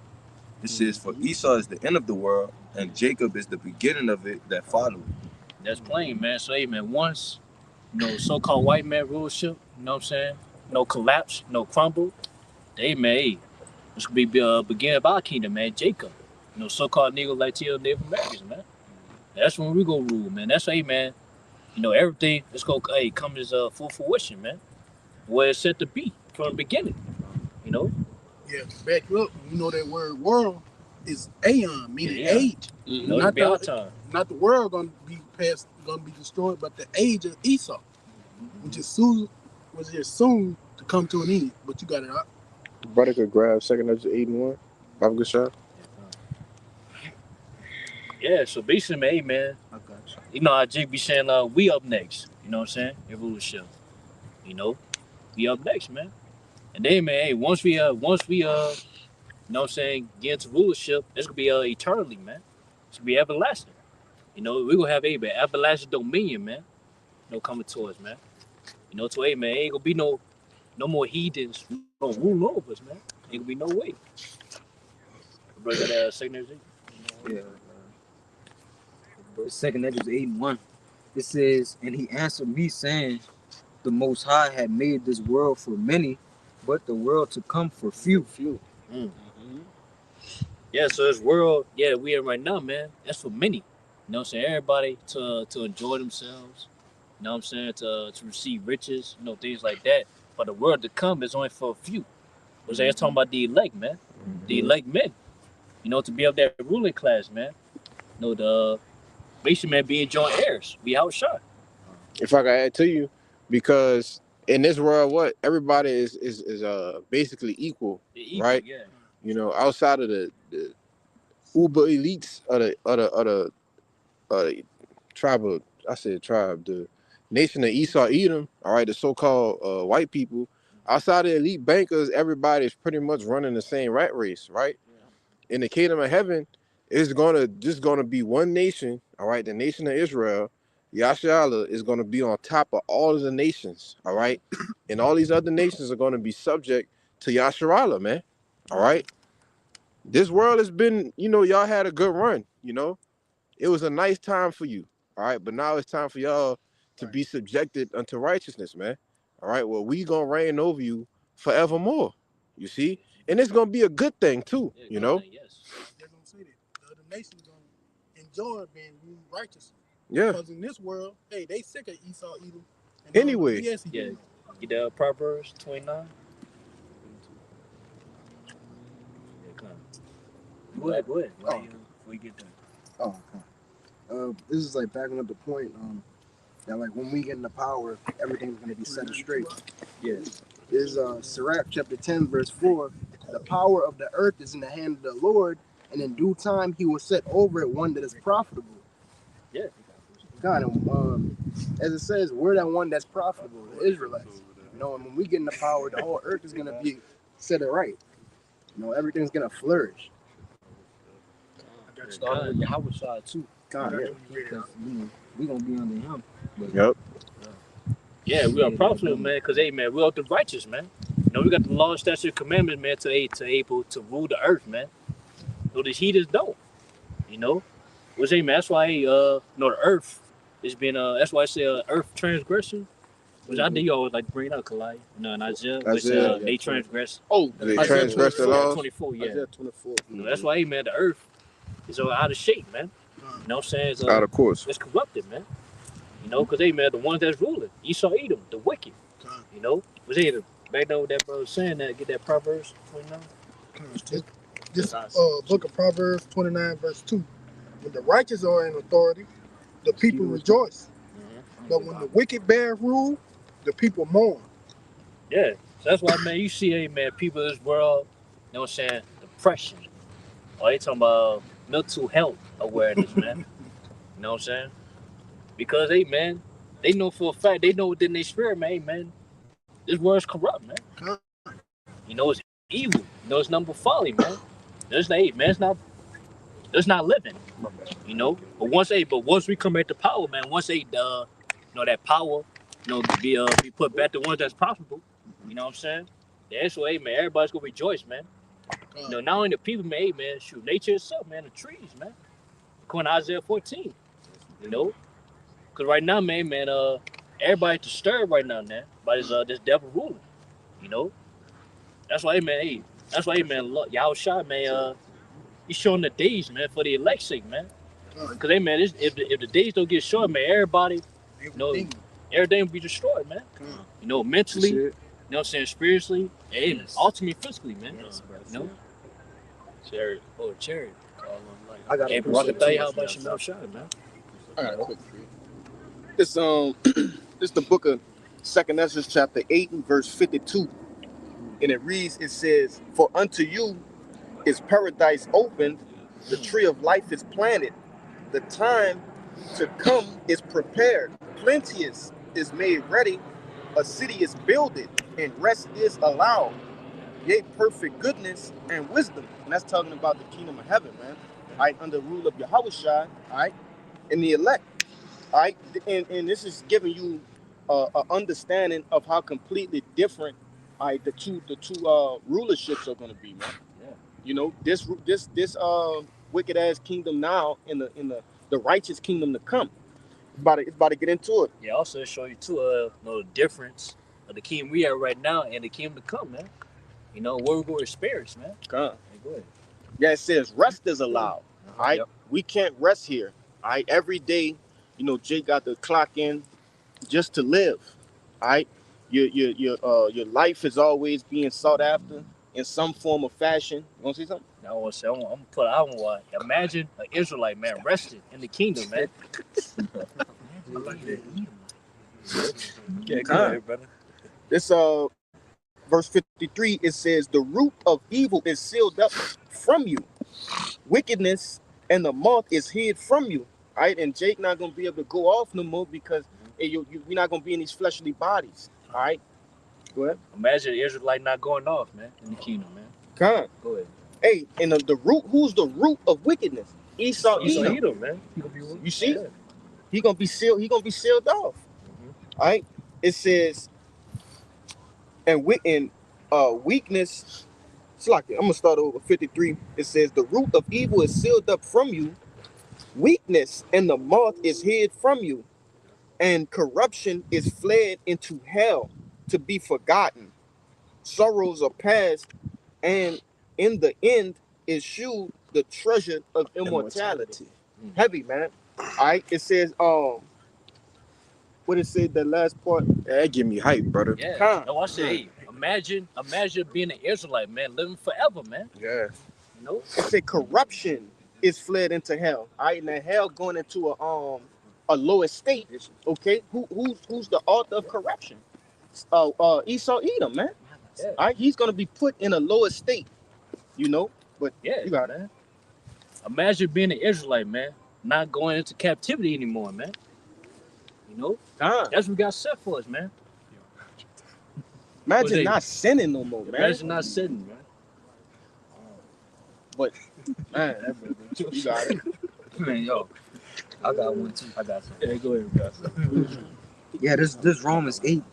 It says, for Esau is the end of the world, and Jacob is the beginning of it that followed. That's plain, man. So, hey, man, once, so-called white man rulership, what I'm saying? No collapse, no crumble. Hey, man, hey, this could be beginning of our kingdom, man. Jacob, so-called Negro Latino Native Americans, man. That's when we go rule, man. That's, hey, man, everything, let's go, hey, come to full fruition, man. Where it's set to be from the beginning, Yeah, back up. That word world is aeon, meaning age. Not our time. Not the world gonna be destroyed, but the age of Esau, which is soon to come to an end. But you got it out. Brother could grab second Ezra 8 and 1. Have a good shot. Yeah, so basically, man, hey, man, I got you. How Jake be saying, we up next. You know what I'm saying? In rulership. We up next, man. And then, man, hey, once we get into rulership, it's gonna be eternally, man. It's gonna be everlasting. We're gonna have a everlasting dominion, man. Coming to us, man. To man, ain't gonna be no more heathens gonna rule over us, man. Ain't gonna be no way. Bro, that second Yeah. Second Ezra 8 and 1. It says, and he answered me, saying, the Most High had made this world for many, but the world to come for few. Mm-hmm. Yeah, so this world, we in right now, man, that's for many. What I'm saying? Everybody to enjoy themselves. What I'm saying? To receive riches, things like that. But the world to come is only for a few. It's talking about the elect, man. The elect men. To be of that ruling class, man. The basically, man, being joint heirs. We outshine. If I could add to you, because in this world, what everybody is basically equal, right? Yeah. Outside of the uber elites of the tribe of, I said tribe, the nation of Esau, Edom, all right, the so-called white people, outside of elite bankers, everybody's pretty much running the same rat race, right? In the kingdom of heaven, it's gonna be one nation, all right, the nation of Israel. Yashala is gonna be on top of all of the nations, all right? And all these other nations are gonna be subject to Yasharala, man. All right. This world has been, y'all had a good run, It was a nice time for you. All right. But now it's time for y'all to be subjected unto righteousness, man. All right. Well, we gonna reign over you forevermore. You see? And it's gonna be a good thing too, Yes. They're gonna say that the other nations gonna enjoy being ruled righteous. Yeah. Because in this world, hey, they sick of Esau, Edom, and Anyway. BS. Yeah. Get the Proverbs 29. Yeah, come on. Go ahead. Before we get there. Oh, okay. This is like backing up the point that like when we get into power, everything's gonna be set straight. Yeah. This is Sirach chapter 10, verse 4. The power of the earth is in the hand of the Lord, and in due time he will set over it one that is profitable. Yeah. God, as it says, we're that one that's profitable, the Israelites. And when we get into power, the whole earth is gonna be set it right. Everything's gonna flourish. Starting with Yahweh side too. God, yeah. Because we gonna be under him. But, Yep. Yeah, we are profitable, man, because, hey, man, we're up the righteous, man. We got the law, statute, commandments, man, to able to rule the earth, man. The heathens don't, Which, hey, man, that's why, the earth is being, that's why I say earth transgression, which I think you always like to bring it up, Kalai. In Isaiah, which they transgress. Oh, They Isaiah transgress the 24. laws. 24, yeah. Isaiah 24. That's why, hey, man, the earth is out of shape, man. You know what I'm saying? It's, Out of course. it's corrupted, man. Because, hey, man, the ones that's ruling, Esau, Edom, the wicked. Was either back there with that brother saying that, get that Proverbs 29. This book of Proverbs 29, verse 2. When the righteous are in authority, the people rejoice. But when the wicked bear rule, the people mourn. Yeah. So that's why, man, you see, hey, man, people in this world, you know what I'm saying, depression. Or they talking about mental health awareness, man. You know what I'm saying? Because, hey, man, they know for a fact, they know within their spirit, man, hey, man, this world's corrupt, man. It's evil. It's number folly, man. There's not, hey, man, it's not living. But once we come back to power, man, once they that power, be put back to ones that's profitable, you know what I'm saying? Yeah, so, hey, man, everybody's gonna rejoice, man. Not only the people, man, hey, man, shoot, nature itself, man, the trees, man. According to Isaiah 14, because right now, man, everybody's disturbed right now, man, by this devil ruling, That's why, hey, look, y'all shot, man, he's showing the days, man, for the elect's sake, man. Because, hey, man, if the days don't get short, man, everybody, everything will be destroyed, man. Mentally, you know what I'm saying, spiritually, and ultimately physically, man. Chariot. Oh, chariot. I got Hey, bro, I can tell you how about your mouth shot, man. I got a quick read. It's this the book of 2nd Ezra chapter 8 and verse 52. And it reads, it says, "For unto you is paradise opened, the tree of life is planted, the time to come is prepared, plenteous is made ready, a city is builded, and rest is allowed. Yea, perfect goodness and wisdom." And that's talking about the kingdom of heaven, man. All right, under the rule of Yahushua, all right, and the elect. All right, and this is giving you an understanding of how completely different, all right, the two rulerships are going to be, man. Yeah. This wicked ass kingdom now in the righteous kingdom to come. It's about to get into it. Yeah, also show you too, the difference of the kingdom we are right now and the kingdom to come, man. Where we're going to experience, man. Come. Hey, go ahead. Yeah, it says rest is allowed. All right, we can't rest here. All right, every day, Jay got to clock in just to live. All right, your life is always being sought after in some form or fashion. You want to see something? I want to say, I'm going to put out one. Imagine an Israelite, man, resting in the kingdom, man. I like that. Yeah, go ahead, brother. This verse 53, it says, "The root of evil is sealed up from you. Wickedness and the moth is hid from you. All right, and Jake not gonna be able to go off no more because hey, we're not gonna be in these fleshly bodies. All right, go ahead. Imagine the Israelite not going off, man, in the kingdom, man. Come. Go ahead. Hey, and the root. Who's the root of wickedness? Esau, Edom, man. He gonna be You see, yeah. he gonna be sealed. He gonna be sealed off. All right. It says, and weakness. It's like I'm gonna start over 53. It says the root of evil is sealed up from you. Weakness and the moth is hid from you, and corruption is fled into hell to be forgotten. Sorrows are past, and in the end is shewed the treasure of immortality. Heavy, man. All right. It says, what it said, that last part? Yeah, that give me hype, brother. Yeah. No, I say, hey, imagine being an Israelite, man, living forever, man. Yeah. You know? It said corruption is fled into hell. All right, now hell going into a low estate. Okay, who's the author of corruption? Esau Edom, man. Yeah. All right, he's gonna be put in a low estate. You know, but Yeah, you got it. man. Imagine being an Israelite, man, not going into captivity anymore, man. You know? That's what God set for us, man. Imagine not sinning no more, man. Imagine not sinning, man. But man, you got it. Man, yo, I got one too. I got some. Yeah, go ahead, guys. Yeah, this Romans 8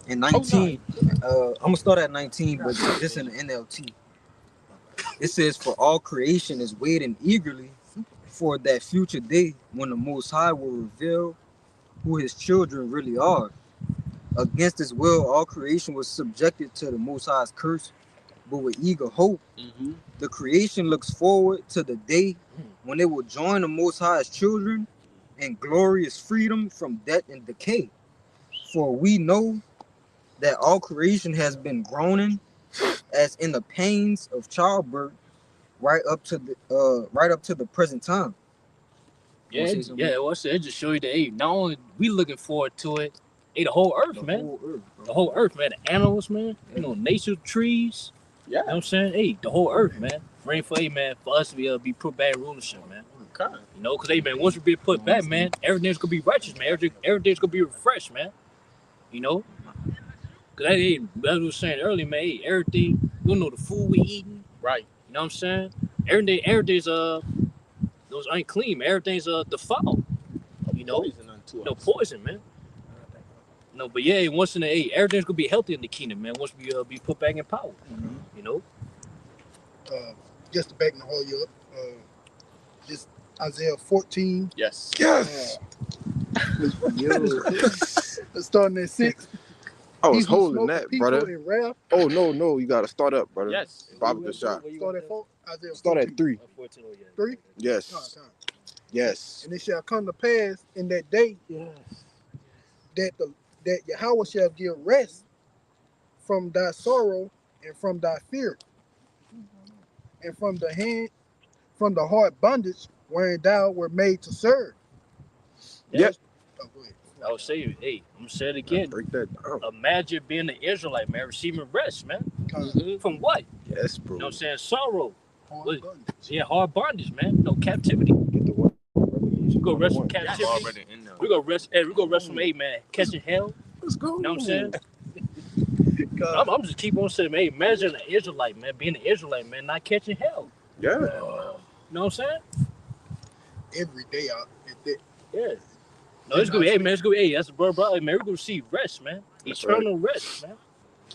and 19. I'm gonna start at 19, but this in the NLT. It says, "For all creation is waiting eagerly for that future day when the Most High will reveal who His children really are. Against His will, all creation was subjected to the Most High's curse, but with eager hope, the creation looks forward to the day when it will join the Most High's children in glorious freedom from death and decay. For we know that all creation has been groaning as in the pains of childbirth right up to the present time." Yeah, well, I said, it just show you that, hey, not only we looking forward to it, hey, the whole earth, man. The whole earth, man. The animals, man. You know, nature, trees. Yeah. You know what I'm saying? Hey, the whole earth, man. Rain for, hey, man, for us to be put back in rulership, man. Okay. You know, because, hey, man, once we be put back, man, everything's going to be righteous, man. Everything's going to be refreshed, man. You know? Because, hey, as I was saying earlier, man, hey, everything, you know, the food we eating. Right. You know what I'm saying? Everything's, those unclean, man. Everything's defiled. You know? Poison, man. No, but yeah, once in the everything's going to be healthy in the kingdom, man, once we be put back in power. You know? Just to back the whole year up, this Isaiah 14. Yes. Starting at 6. I was holding that, brother. Wrath, Oh no, you gotta start up, brother. Yes. Bob the shot. start at 4. Isaiah Start 14. at 3. 3? Yes. Yes. And it shall come to pass in that day that Yahweh shall give rest from thy sorrow and from thy fear, and from the hard bondage wherein thou were made to serve. Yep. Oh, go ahead. I was saying, hey, I'm gonna say it again. Break that down. Imagine being an Israelite, man, receiving rest, man. From what? Yes, bro. You know what I'm saying? Sorrow. Hard bondage. Yeah, hard bondage, man. No captivity. Get the one. We go rest from captivity. Already in there. We go rest. Hey, we go rest from man, catching hell. Let's go. You know what I'm saying? I'm just keep on saying, man. Imagine an Israelite, man, being an Israelite, man, not catching hell. Yeah. You know what I'm saying? Every day out at that. Yeah. No, it's gonna be, hey, man, it's gonna be, hey, that's a brother, man. We're gonna receive rest, man. That's Eternal rest, man.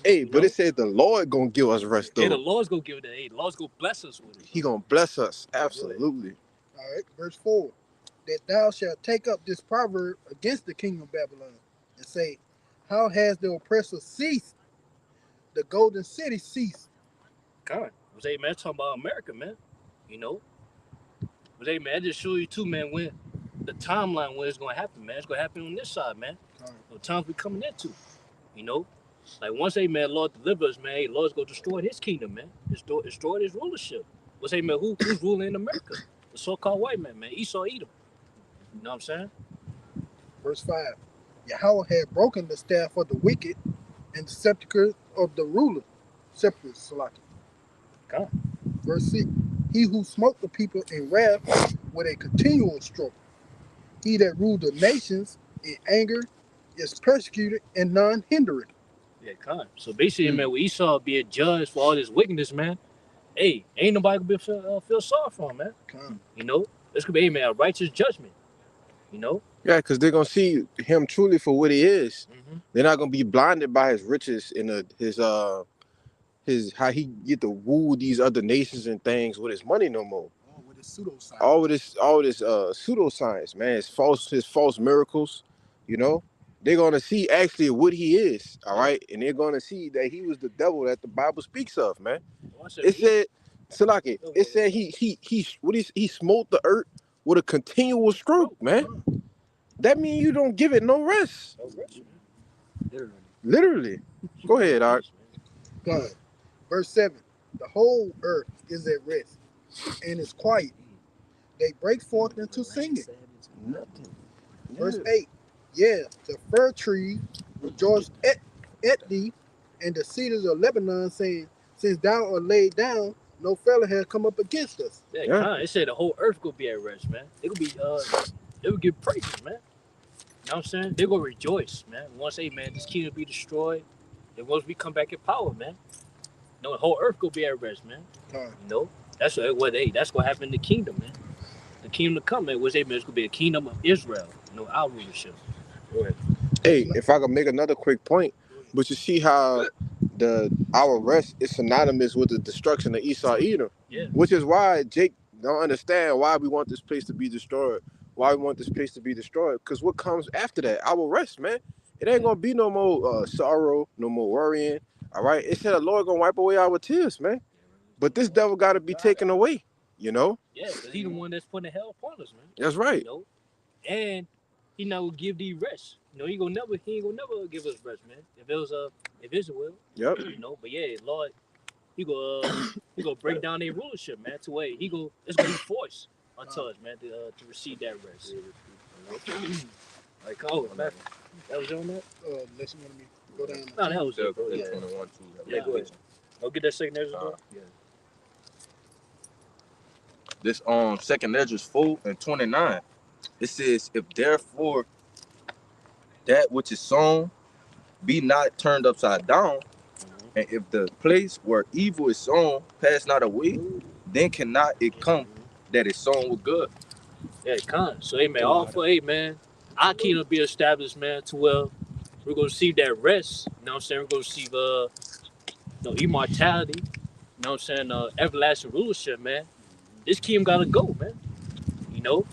Hey, but it said the Lord gonna give us rest though. Hey, the Lord's gonna give it. Hey, the Lord's gonna bless us with it. He gonna bless us. Absolutely. All right, verse 4. That thou shalt take up this proverb against the king of Babylon and say, how has the oppressor ceased? The golden city ceased. God. Was hey, man, talking about America, man. You know? But hey, man, I just show you too, man, when the timeline when it's gonna happen, man. It's gonna happen on this side, man. The times we coming into. You know? Like once, hey, man, Lord deliver us, man, hey, Lord's gonna destroy his kingdom, man. Destroy his rulership. What's hey, man, who's ruling in America? The so-called white man, Esau Edom. You know what I'm saying? Verse 5. Yahweh had broken the staff of the wicked and the scepter of the ruler. Scepter, Salaki. God. Verse 6. He who smote the people in wrath with a continual stroke. He that ruled the nations in anger is persecuted and none hindered. Yeah, con. So basically, man, with Esau being judged for all this wickedness, man, hey, ain't nobody gonna feel sorry for him, man. Con. You know, this could be, hey, man, a righteous judgment. You know. Yeah, because they're gonna see him truly for what he is. Mm-hmm. They're not gonna be blinded by his riches and his how he get to woo these other nations and things with his money no more. Oh, with his pseudoscience. All this pseudoscience, man. His false miracles, you know. They're gonna see actually what he is, all right, and they're gonna see that he was the devil that the Bible speaks of, man. It said, Salaki, it said he smote the earth with a continual stroke, man. That means you don't give it no rest. Literally. Go ahead, Art. Con. Verse 7. The whole earth is at rest and is quiet. They break forth into singing. Verse 8. Yeah, the fir tree rejoiced at thee, and the cedars of Lebanon, saying, since thou art laid down, no fellow has come up against us. Yeah, con. It said the whole earth gonna be at rest, man. They gonna be they will give praises, man. You know what I'm saying? They're gonna rejoice, man. Once, hey, man, this kingdom be destroyed, and once we come back in power, man, no, the whole earth gonna be at rest, man. You know, that's what happened in the kingdom, man. The kingdom to come, man, was, hey, man, it's gonna be a kingdom of Israel, you know, our rulership. Go ahead. Hey, if I could make another quick point, but you see how our rest is synonymous with the destruction of Esau Edom, which is why Jake don't understand why we want this place to be destroyed. Why we want this place to be destroyed? Because what comes after that? Our rest, man. It ain't gonna be no more sorrow, no more worrying. All right. It said the Lord gonna wipe away our tears, man. But this devil got to be taken away. You know. Yeah, because he the one that's putting the hell upon us, man. That's right. You know, and he not gonna give thee rest. You know, he ain't gonna never give us rest, man. If it's a will. Yep. You know, but yeah, Lord, he gonna break down their rulership, man. To where it's gonna be forced unto us, man, to receive that rest. Like, oh, man, that was on that. Unless you want me to go down. No, that was it, bro. Yeah. 21 too. Yeah, go ahead. Go get that second Ezra, bro. Yeah. This second Ezra 4:29. It says, if therefore that which is sown be not turned upside down, and if the place where evil is sown pass not away, then cannot it come that is sown with good. Yeah, it can't. So, hey, man, all for, hey, man, our kingdom be established, man, to where we're going to receive that rest. You know what I'm saying? We're going to receive immortality. You know what I'm saying? Everlasting rulership, man. This kingdom got to go, man. You know?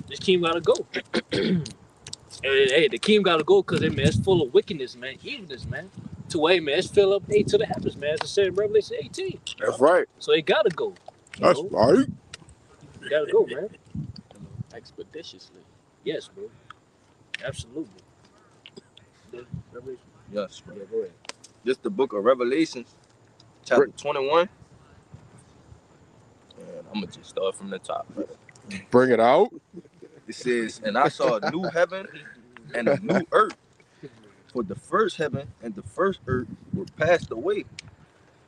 This kingdom got to go. And, hey, the kingdom got to go because, hey, man, it's full of wickedness, man, evilness, man. To where, hey, man, it's filled up, hey, to the heavens, man. As it said in Revelation 18. That's right. So it got to go. That's right. It got to go, man. Expeditiously. Yes, bro. Absolutely. Revelation. Yes, bro. Yeah, go ahead. This the book of Revelations, chapter 21. And I'm gonna just start from the top, brother. Bring it out. It says, and I saw a new heaven and a new earth. For the first heaven and the first earth were passed away,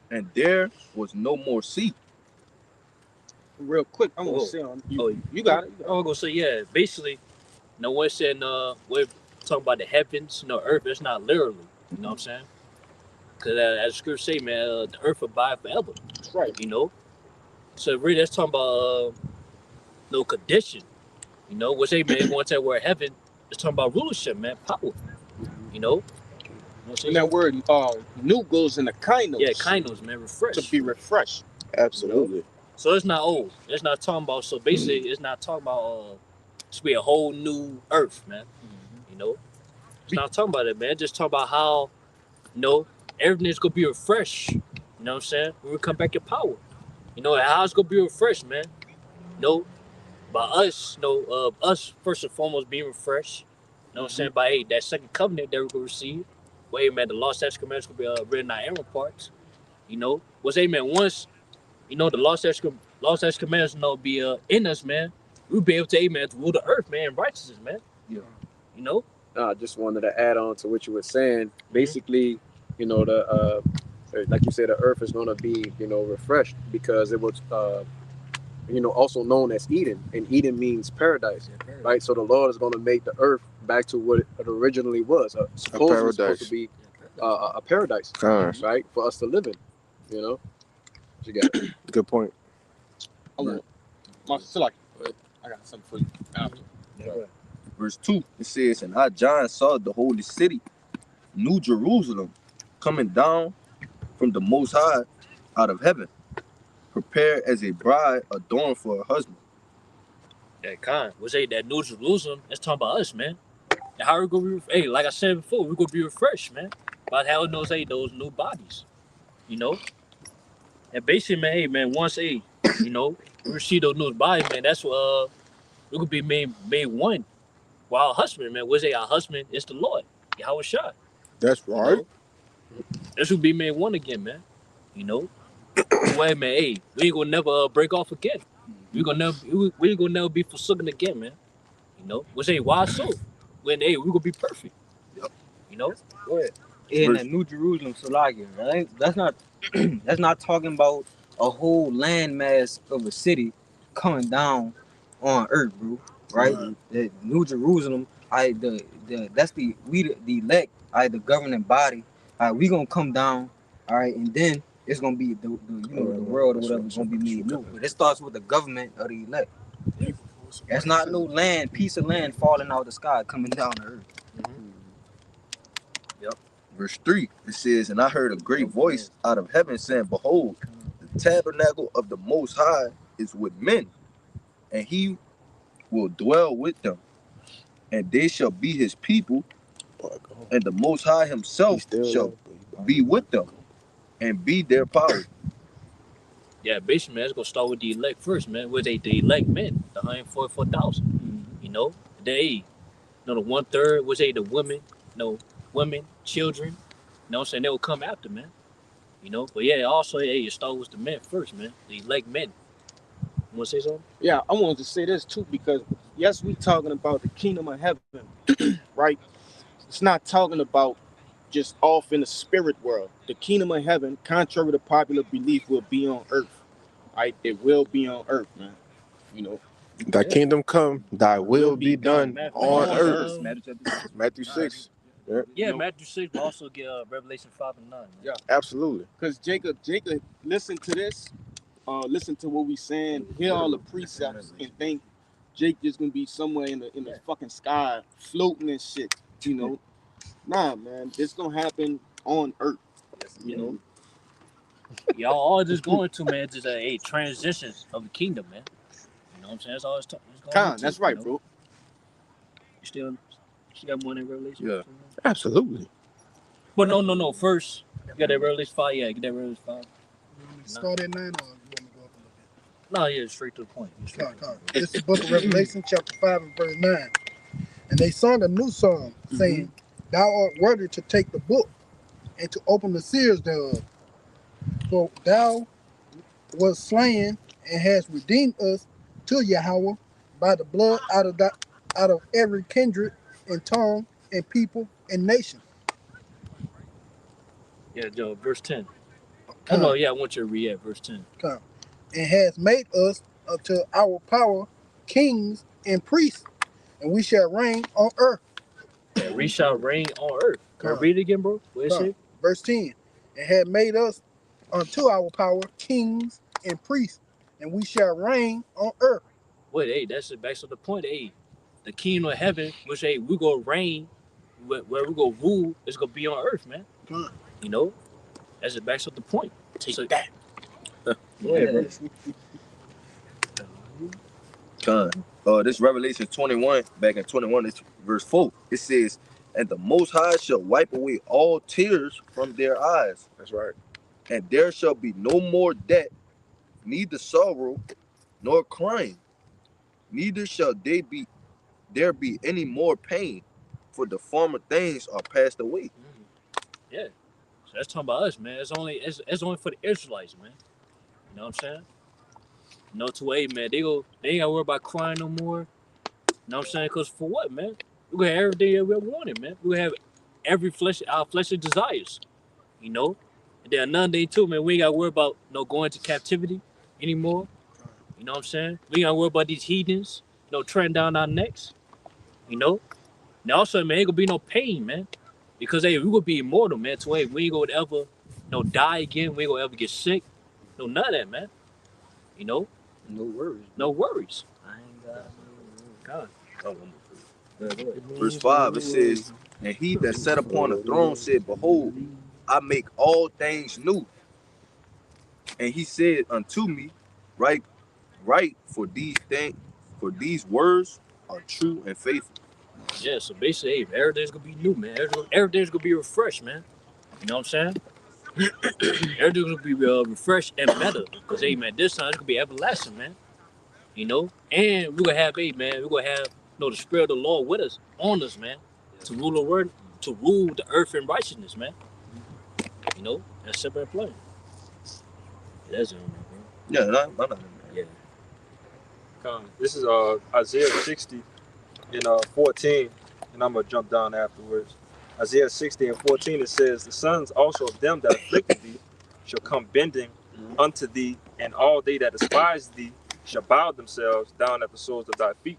and there was no more sea. Real quick, I'm gonna say on you got it. I'm gonna say, yeah, basically, no one said we're talking about the heavens, earth. It's not literally, you know what I'm saying? Because as the scripture say, man, the earth will abide forever. That's right. You know? So really that's talking about no condition. You know, what's say, man, one time we're heaven, it's talking about rulership, man, power. You know? And that word new goes into kainos. Yeah, kainos, man, refresh. To be refreshed. Absolutely. You know? So it's not old. It's not talking about, so basically it's not talking about to be a whole new earth, man. You know? It's not talking about it, man. Just talking about how, everything's gonna be refreshed. You know what I'm saying? When we come back in power. You know, how it's gonna be refreshed, man. By us, us first and foremost being refreshed. You know what I'm saying? By that second covenant that we're gonna receive. Well, hey, man, the lost statutes commandments gonna be written in our inward parts. You know? What's man, once, the lost statutes commandments be in us, man, we'll be able to, man, to rule the earth, man, in righteousness, man. Yeah. You know? I just wanted to add on to what you were saying. Basically, the like you said, the earth is going to be, refreshed because it was also known as Eden, and Eden means paradise, right? So the Lord is going to make the earth back to what it originally was. Supposedly supposed to paradise. be a paradise, Kind. right, for us to live in. What you got? Good point. I want I got something for you after. Verse 2, it says, and I, John, saw the holy city, New Jerusalem, coming down from the Most High out of heaven, prepared as a bride adorned for her husband. That kind. We say that New Jerusalem, that's talking about us, man. And how we gonna be, hey, like I said before, we're gonna be refreshed, man. By having those new bodies. And basically, man, hey man, once we receive those new bodies, man, that's what we could be made one. While our husband, man, we say our husband is the Lord. Yahweh Shai. That's You right. know? This will be made one again, man. Wait, man, hey, we ain't gonna never break off again. We ain't gonna never be forsaken again, man. We say why so? When we gonna be perfect. You know? Go ahead. In the New Jerusalem, Salagia, right? That's not that's not talking about a whole landmass of a city coming down on earth, bro. Right? The New Jerusalem, that's the elect, the governing body. We gonna come down, all right, and then it's gonna be the world or whatever is gonna be made new. But it starts with the government of the elect. That's not no piece of land falling out of the sky coming down to earth. Verse 3, it says, and I heard a great voice out of heaven saying, behold, the tabernacle of the Most High is with men, and he will dwell with them, and they shall be his people, and the Most High himself shall be with them, and be their power. Yeah, basically, man, it's gonna start with the elect first, man. With the elect men, the 144,000. They, the 1/3 was the women, women, children. What I'm saying? They will come after, man. But yeah, also, it start with the men first, man. The elect men. You wanna say something? Yeah, I wanted to say this too because yes, we talking about the kingdom of heaven, right? It's not talking about just off in the spirit world. The kingdom of heaven, contrary to popular belief, will be on earth. Right? It will be on earth, man. Thy kingdom come, thy will be done on earth. Matthew 6. Yeah, Matthew 6, but also get Revelation 5 and 9. Man. Yeah, absolutely. Because Jacob, listen to this. Listen to what we saying. Hear all the precepts and think Jake just gonna be somewhere in the fucking sky floating and shit. Nah, man, it's gonna happen on earth. Y'all all just going to, man, just a transition of the kingdom, man. You know what I'm saying? That's all it's going to. That's right, bro. You got more than Revelation? Yeah, absolutely. But no. First, you got that Revelation 5. Yeah, get that Revelation 5. Start at 9 or you want me to go up a little bit? No, yeah, straight to the point. This is the book of Revelation, chapter 5 and verse 9. And they sung a new song, saying, Thou art worthy to take the book and to open the seals thereof. For thou wast slain and hast redeemed us to Yahweh by the blood out of every kindred and tongue and people and nation. Yeah, Joe, verse 10. I want you to read at verse 10. And has made us unto our power kings and priests, and we shall reign on earth. Yeah, we shall reign on earth. Can I read it again, bro? What is it? Verse 10. And had made us unto our power kings and priests, and we shall reign on earth. Wait, that's back to the point. The kingdom of heaven, which we gonna reign, where we gonna rule, is gonna be on earth, man. That's it. Back to the point. Take that. Go ahead, bro. This Revelation 21, back in 21, it's verse 4. It says, and the Most High shall wipe away all tears from their eyes. That's right. And there shall be no more death, neither sorrow, nor crying. Neither shall there be any more pain, for the former things are passed away. Yeah. So that's talking about us, man. It's only for the Israelites, man. You know what I'm saying? Man, they ain't gotta worry about crying no more. You know what I'm saying? Because for what, man? We're gonna have everything that we wanted, man. We're gonna have our fleshly desires. And then another thing too, man, we ain't gotta worry about going to captivity anymore. You know what I'm saying? We ain't gotta worry about these heathens, treading down our necks. You know? And also, man, ain't gonna be no pain, man. Because hey, we gonna be immortal, man. So hey, we ain't gonna ever die again. We ain't gonna ever get sick. No, none of that, man. You know? No worries. No worries. I ain't got God. Verse 5, it says, and he that sat upon the throne said, behold, I make all things new. And he said unto me, Write, for these words are true and faithful. Yeah, so basically, hey, everything's gonna be new, man. Everything's gonna be refreshed, man. You know what I'm saying? Everything's gonna be refreshed and better. Because, hey, man, this time it's gonna be everlasting, man. You know? And we're gonna have, hey, man, we're gonna have, the Spirit of the Lord with us, on us, man. To rule the word, to rule the earth in righteousness, man. You know? That's simple and plain. That's it, man. Yeah, I'm not in there. Yeah. This is Isaiah 60 and 14, and I'm gonna jump down afterwards. Isaiah 60 and 14, it says, the sons also of them that afflicted thee shall come bending unto thee, and all they that despise thee shall bow themselves down at the soles of thy feet.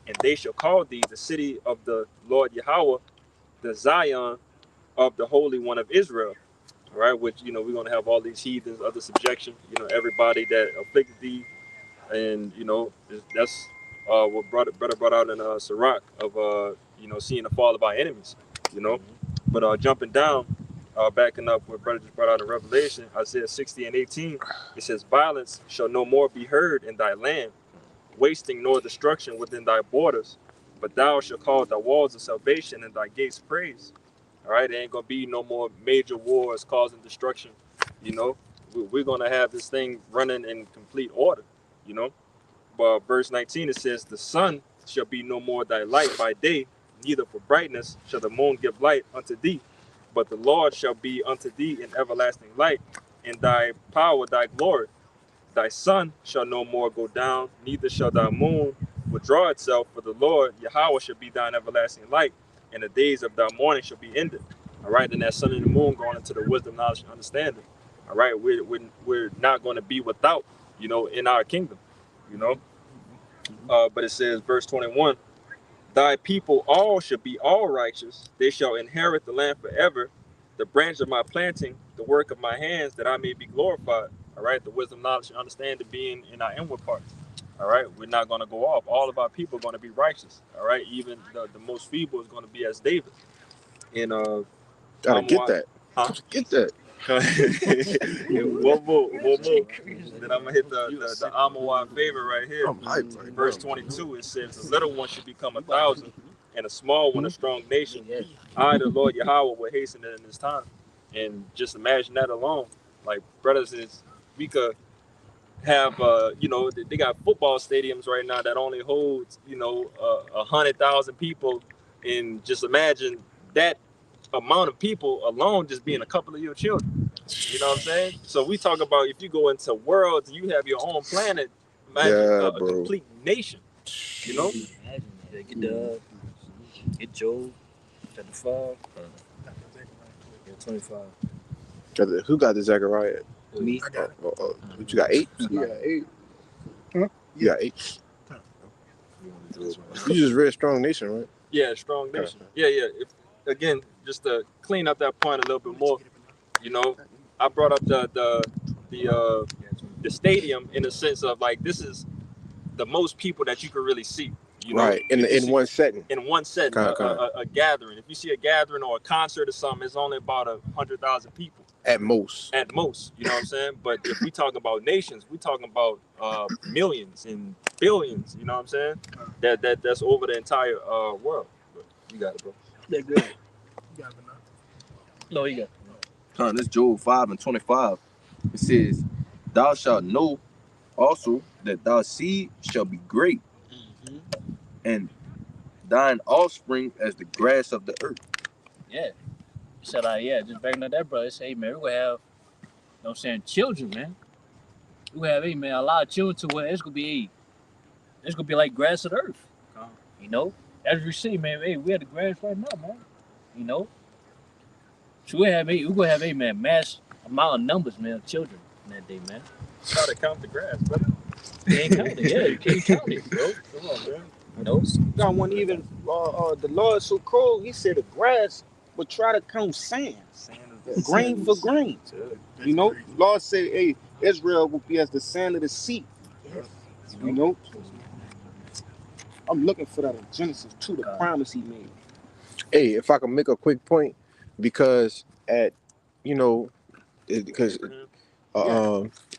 And they shall call thee the city of the Lord Yahweh, the Zion of the Holy One of Israel. All right, which, we're going to have all these heathens under subjection, everybody that afflicted thee. And, that's what brother brought out in Sirach of, seeing the fall of our enemies, But jumping down, backing up what brother just brought out in Revelation, Isaiah 60 and 18, it says, violence shall no more be heard in thy land, wasting nor destruction within thy borders, but thou shalt call thy walls of salvation and thy gates praise. All right, there ain't gonna be no more major wars causing destruction. We're gonna have this thing running in complete order. But verse 19, it says, the sun shall be no more thy light by day, neither for brightness shall the moon give light unto thee, but the Lord shall be unto thee in everlasting light, and thy power thy glory. Thy sun shall no more go down, neither shall thy moon withdraw itself, for the Lord Yahweh shall be thine everlasting light, and the days of thy mourning shall be ended. All right, then that sun and the moon going into the wisdom, knowledge, and understanding. All right, we're not going to be without, in our kingdom, But it says, verse 21, thy people all shall be all righteous. They shall inherit the land forever. The branch of my planting, the work of my hands, that I may be glorified. All right, the wisdom, knowledge, and understanding being in our inward parts. All right, we're not going to go off. All of our people are going to be righteous. All right, even the most feeble is going to be as David. And Gotta get that. Huh? Get that. One more. Then I'm gonna hit the Amawad favor right here. I'm hyped right Verse now. 22, it says, the little one should become 1,000, and a small one a strong nation. I, the Lord Yahweh, will hasten it in this time. And just imagine that alone. Like, brothers, we could have, they got football stadiums right now that only holds, 100,000 people. And just imagine that amount of people alone just being a couple of your children. You know what I'm saying? So we talk about if you go into worlds, you have your own planet. Imagine a complete nation. Get Job, chapter 5, 25. Who got the Zechariah? Me. I got it. What you got 8? You got 8. You got 8. You just read Strong Nation, right? Yeah, strong nation. Yeah. Again, just to clean up that point a little bit more, I brought up the stadium in the sense of like this is the most people that you could really see. Right. In one setting. In one setting, a gathering. If you see a gathering or a concert or something, it's only about 100,000 people. At most. At most, you know what I'm saying? But if we talk about nations, we talking about millions and billions, you know what I'm saying? That's over the entire world. But you got it, bro. They're good. You got it, man. No, you got This Job 5 and 25. It says, thou shalt know also that thy seed shall be great, and thine offspring as the grass of the earth. Yeah. He said, just backing up that, brother. Say, hey, man, we're going to have, children, man. We're going to have, hey, man, a lot of children to where it's going to be like grass of the earth. As you see, man, hey, we have the grass right now, man. So we're going to have, hey, man, mass amount of numbers, man, of children in that day, man. Try to count the grass, brother. Can't count it. Yeah, you can't count it, bro. Come on, bro. You know? Got one even. The Lord so cold. He said the grass would try to count sand, grain for grain. You know, Lord said, "Hey, Israel will be as the sand of the sea." You know, I'm looking for that in Genesis 2, the promise He made. Hey, if I can make a quick point, because at, you know, because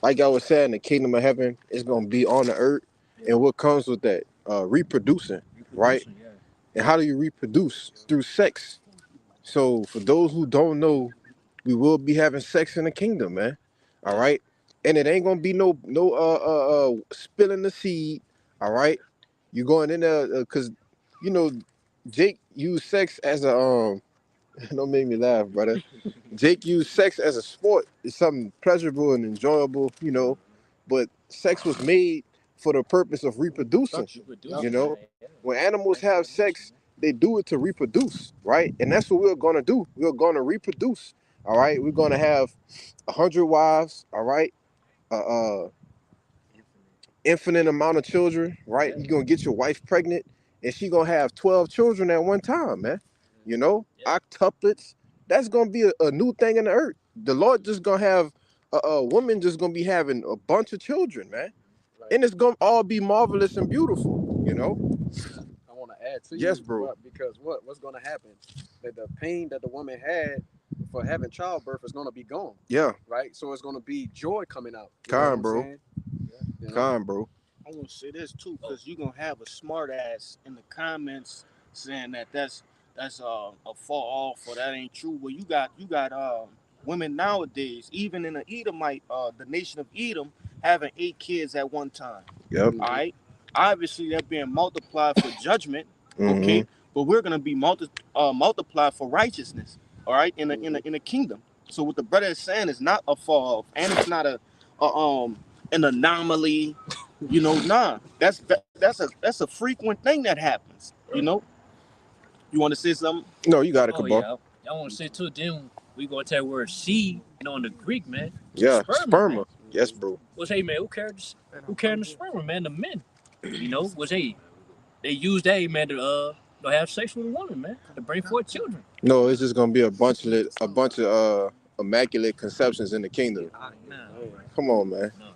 like I was saying, the kingdom of heaven is gonna be on the earth, and what comes with that, reproducing, right? Yeah. And how do you reproduce? Through sex. So for those who don't know, we will be having sex in the kingdom, man. All right, and it ain't gonna be no spilling the seed. All right, you going in there because you know Jake used sex as a don't make me laugh, brother. Jake used sex as a sport. It's something pleasurable and enjoyable, you know. But sex was made for the purpose of reproducing. You know, when animals have sex, they do it to reproduce, right? And that's what we're gonna do. We're gonna reproduce. All right, we're gonna have 100 wives. All right, uh, infinite amount of children, right? You're gonna get your wife pregnant and she gonna have 12 children at one time, man. You know, octuplets. That's gonna be a new thing in the earth. The Lord just gonna have a woman just gonna be having a bunch of children, man. And it's gonna all be marvelous and beautiful, you know. I want to add to you, Yes, bro. because what's going to happen? That the pain that the woman had for having childbirth is going to be gone, Yeah, right? So it's going to be joy coming out. You know Kind, what I'm bro. saying? You know? Kind, bro. I want to say this too, because you're gonna have a smart ass in the comments saying that that's a fall off or that ain't true. Well, you got women nowadays, even in the Edomite, the nation of Edom, having 8 kids at one time. Yep. All right, obviously they're being multiplied for judgment. Mm-hmm. Okay, but we're gonna be multiplied for righteousness. All right, in the kingdom. So what the brother is saying is not a fall off, and it's not a an anomaly. You know, nah, that's a frequent thing that happens. You know, you want to say something? No, you got it, Oh Cabal. yeah. I want to say too. Then we gonna take the word seed. You know, in the Greek, man. Yeah, Sperma, man. sperma. Yes, bro. Was hey man, who cares? Who carrying the sperma, man? The men. You know, was they use that man to have sex with a woman, man, to bring forth children. No, it's just gonna be a bunch of immaculate conceptions in the kingdom. Nah, Come on, man. no.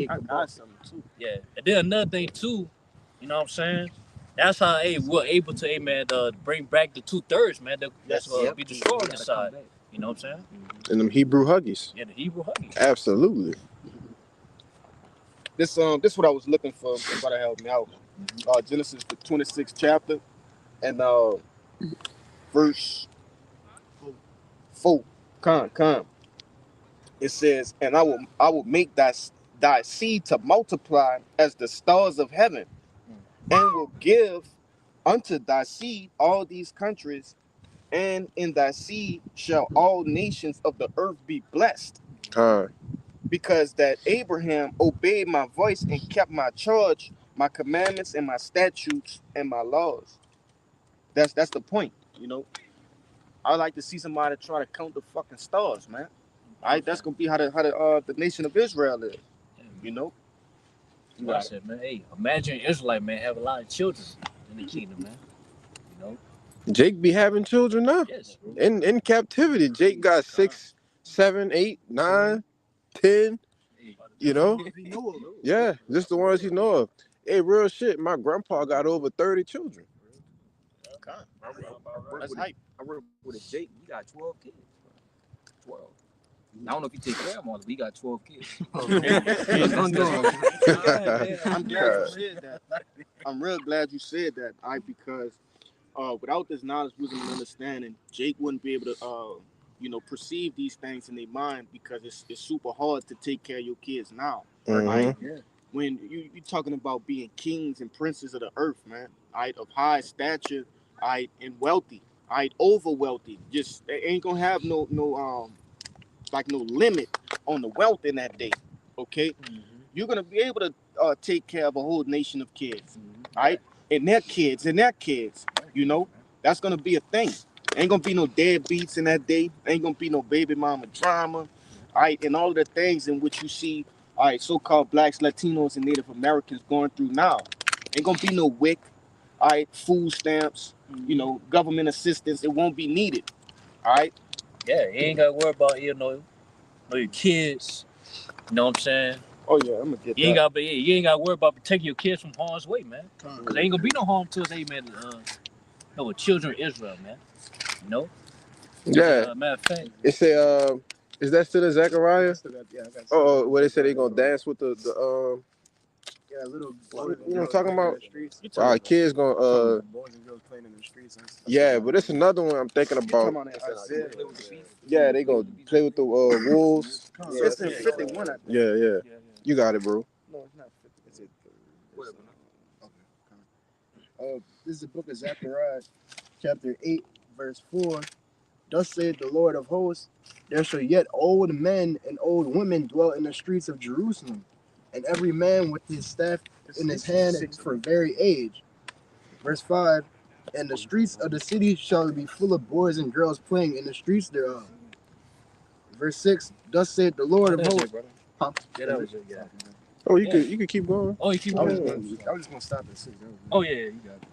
I got something too. Yeah. And then another thing too, you know what I'm saying? That's how we're able to man bring back the 2/3, man. That's be destroyed on this side. You know what I'm saying? And them Hebrew huggies. Yeah, the Hebrew huggies. Absolutely. This what I was looking for. Brother help me out. Genesis the 26th chapter and verse 4. Come. It says, and I will make thy seed to multiply as the stars of heaven, and will give unto thy seed all these countries, and in thy seed shall all nations of the earth be blessed, Kind. because that Abraham obeyed my voice and kept my charge, my commandments, and my statutes and my laws. That's the point, you know. I like to see somebody try to count the fucking stars, man. All right, that's gonna be how the nation of Israel is, you know. Like I said, man, hey, imagine Israelite man have a lot of children in the kingdom, man. You know? Jake be having children now. Yes, bro. In captivity. Jake got 6, 7, 8, 9, 10. You know? Yeah, just the ones you know of. Hey, real shit. My grandpa got over 30 children. That's hype. I work with a Jake. He got 12 kids. 12. I don't know if he take care of them all, but he got 12 kids. I'm glad you said that. I'm real glad you said that. Because without this knowledge, wisdom, and understanding, Jake wouldn't be able to perceive these things in their mind, because it's super hard to take care of your kids now. Right? When you talking about being kings and princes of the earth, man, right, of high stature, right, and wealthy, right, over wealthy, just they ain't gonna have no limit on the wealth in that day. Okay, you're gonna be able to take care of a whole nation of kids, right, and their kids and their kids. You know, that's gonna be a thing. Ain't gonna be no deadbeats in that day. Ain't gonna be no baby mama drama, right, and all of the things in which you see all right, so-called blacks, Latinos, and Native Americans going through now. Ain't gonna be no WIC, all right, food stamps, you know, government assistance. It won't be needed, all right? Yeah, you ain't got to worry about, you know your kids. You know what I'm saying? Oh yeah, I'm gonna get You ain't that. got, you ain't got to worry about protecting your kids from harm's way, man. Cause there ain't gonna be no harm to us, hey man. No, children of Israel, man. You know. Yeah. Matter of fact, It say, is that still in Zechariah? Yeah, I got Oh, where they say they gonna dance with the yeah, little you boys and know what I'm girls talking playing in about? the streets. All right, kids gonna Boys and girls playing in the streets. And stuff. yeah, but it's another one I'm thinking about. Yeah, they gonna play with the wolves. It's in 51, I think. Yeah. You got it, bro. No, it's not 50. It's okay. This is the book of Zechariah, chapter 8, verse 4. Thus saith the Lord of hosts, there shall yet old men and old women dwell in the streets of Jerusalem, and every man with his staff in his hand for very age. Verse 5, and the streets of the city shall be full of boys and girls playing in the streets thereof. Verse 6, thus saith the Lord of hosts. Huh? yeah, that was it. Yeah. Oh, you could keep going. Oh, you keep I was going. just gonna stop at 6. Oh yeah, you got it.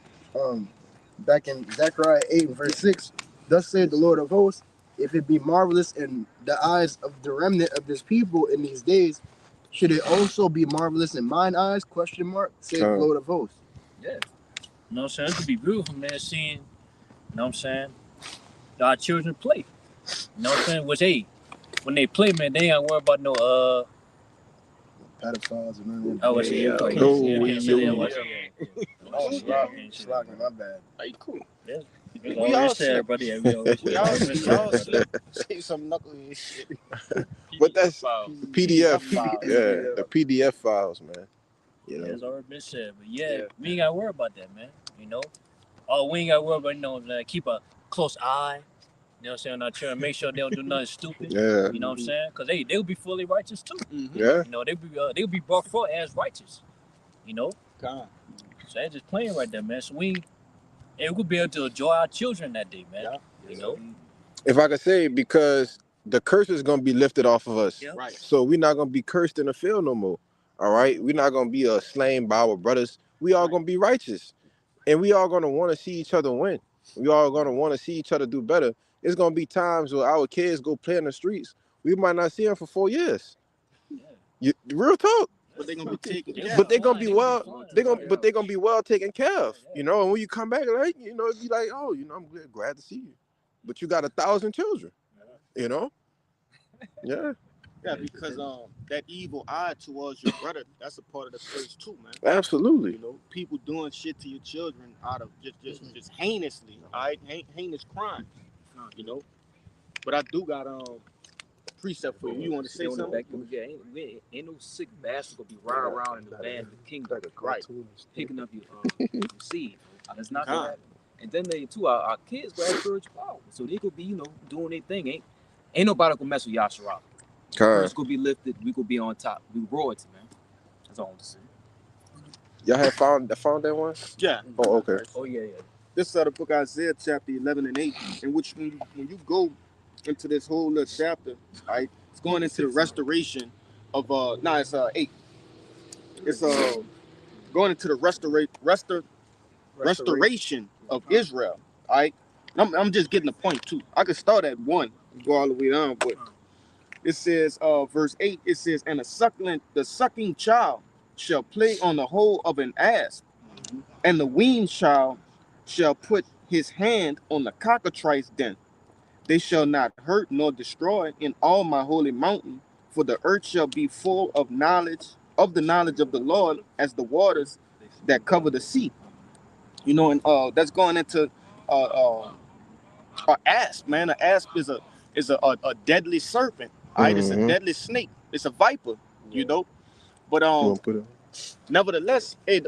Back in Zechariah 8 and verse 6, thus saith the Lord of hosts, if it be marvelous in the eyes of the remnant of this people in these days, should it also be marvelous in mine eyes? Question mark, saith the Lord of hosts. Yeah. You know what I'm saying? It could be beautiful, man, seeing, you know what I'm saying, our children play. You know what I'm saying? Which, hey, when they play, man, they ain't gotta worry about no, Pedophiles and none of that. I was saying, Slacking, my bad. Hey, cool. Yeah. We all said, buddy. We all say some knuckly shit. But that's PDF PDF. files. Yeah, the PDF files, man. You know. It's already been said. But yeah, we ain't gotta worry about that, man. You know? Oh, we ain't gotta worry about, you know, keep a close eye. You know what I'm saying? On our children, make sure they don't do nothing stupid. Yeah. You know what I'm saying? Because they'll be fully righteous too. Yeah. You know, they'll be brought forth as righteous. You know? God. So that's just playing right there, man. So we could be able to enjoy our children that day, man. Yeah. You know? If I could say, because the curse is gonna be lifted off of us. Yeah. Right. So we're not gonna be cursed in the field no more. All right. We're not gonna be slain by our brothers. We all gonna be righteous. And we all gonna want to see each other win. We all gonna want to see each other do better. It's gonna be times where our kids go play in the streets. We might not see them for 4 years. Real talk. But they're gonna be taken care But of. they're gonna be well taken care of. You know, and when you come back, like, you know, it'd be like, oh, you know, I'm glad to see you. But you got 1,000 children. You know? Yeah. Yeah, because that evil eye towards your brother, that's a part of the curse too, man. Absolutely. You know, people doing shit to your children out of just heinously, all right, heinous crime. You know, but I do got precept for you. You want to say something? Yeah, ain't no sick bastard gonna be riding around in the van of the kingdom, Right. picking up your seed. That's not gonna happen. And then our kids gonna have spiritual power, so they could be, you know, doing their thing. Ain't nobody gonna mess with Yashara. First gonna be lifted, we gonna be on top. We royalty, man. That's all I'm saying. Y'all have found that one? Yeah. Oh, okay. Oh yeah. This is the book of Isaiah, chapter 11 and 8, in which when you go into this whole little chapter, right, it's going into the restoration of it's 8. It's going into the restoration of Israel. All right, I'm just getting the point too. I could start at 1 and go all the way down, but it says verse 8. It says, and the sucking child shall play on the hole of an asp, and the weaned child shall put his hand on the cockatrice den. They shall not hurt nor destroy in all my holy mountain, for the earth shall be full of the knowledge of the Lord, as the waters that cover the sea. You know, and that's going into an asp, man. An asp is a deadly serpent. All right, it's a deadly snake. It's a viper. You know, but nevertheless, hey,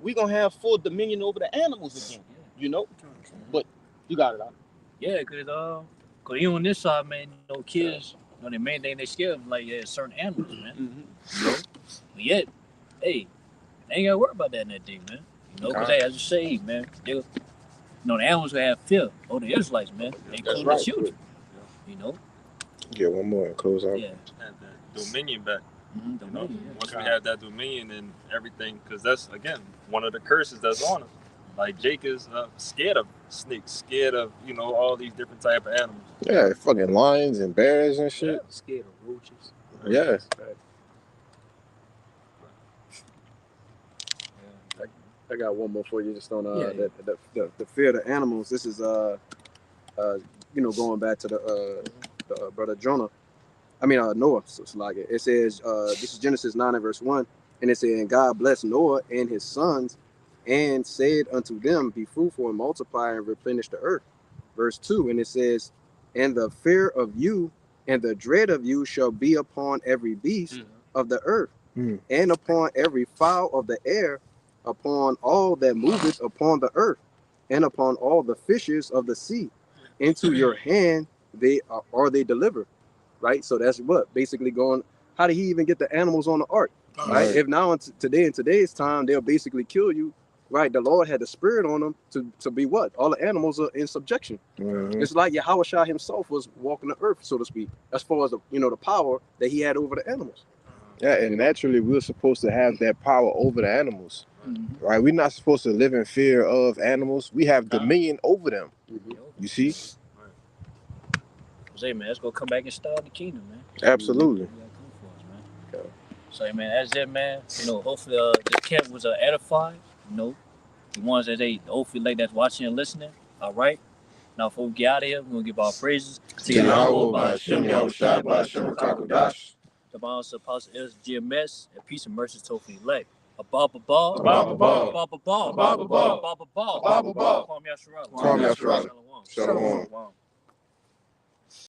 we gonna have full dominion over the animals again. You know, but you got it out. Yeah, cause you on this side, man, you know, kids, you know, the main thing they scared of, like, certain animals, man. You know? But yet, hey, they ain't gotta worry about that in that day, man. You know, cause hey, as you say, man, they, you know, the animals gonna have fear of the Israelites, man. They including the children. You know. Get one more and close out. Yeah. Had that dominion back. You know, once we have that dominion and everything, because that's again one of the curses that's on us. Like Jake is scared of snakes, scared of all these different type of animals. Yeah, fucking lions and bears and shit. Scared of roaches. Yeah. I got one more for you, just on the fear of the animals. This is going back to the brother Jonah. I mean Noah. So it's like it says this is Genesis 9 and verse 1, and it said, and God blessed Noah and his sons, and said unto them, be fruitful and multiply and replenish the earth. Verse 2, and it says, and the fear of you and the dread of you shall be upon every beast of the earth, and upon every fowl of the air, upon all that moveth upon the earth, and upon all the fishes of the sea. Into your hand are they delivered. Right? So that's what basically going. How did he even get the animals on the ark? Right? If now in today's time they'll basically kill you. Right? The Lord had the spirit on them to be what? All the animals are in subjection. It's like Yahweh Shah himself was walking the earth, so to speak, as far as the power that he had over the animals. Yeah, and naturally we're supposed to have that power over the animals. Right? We're not supposed to live in fear of animals. We have dominion over them. You see? Say, man, let's go come back and start the kingdom, man. Absolutely. So, man, that's it, man. Hopefully this camp was edified. The ones that hopefully like that's watching and listening. All right. Now, before we get out of here, we're going to give our praises to Yahweh by Hashem Yahushua by Hashem Rakakodash. The Bible Apostle is GMS, and peace and mercy to the elect. Abba, Kwam Yashara. Kwam Yashara. Shalom.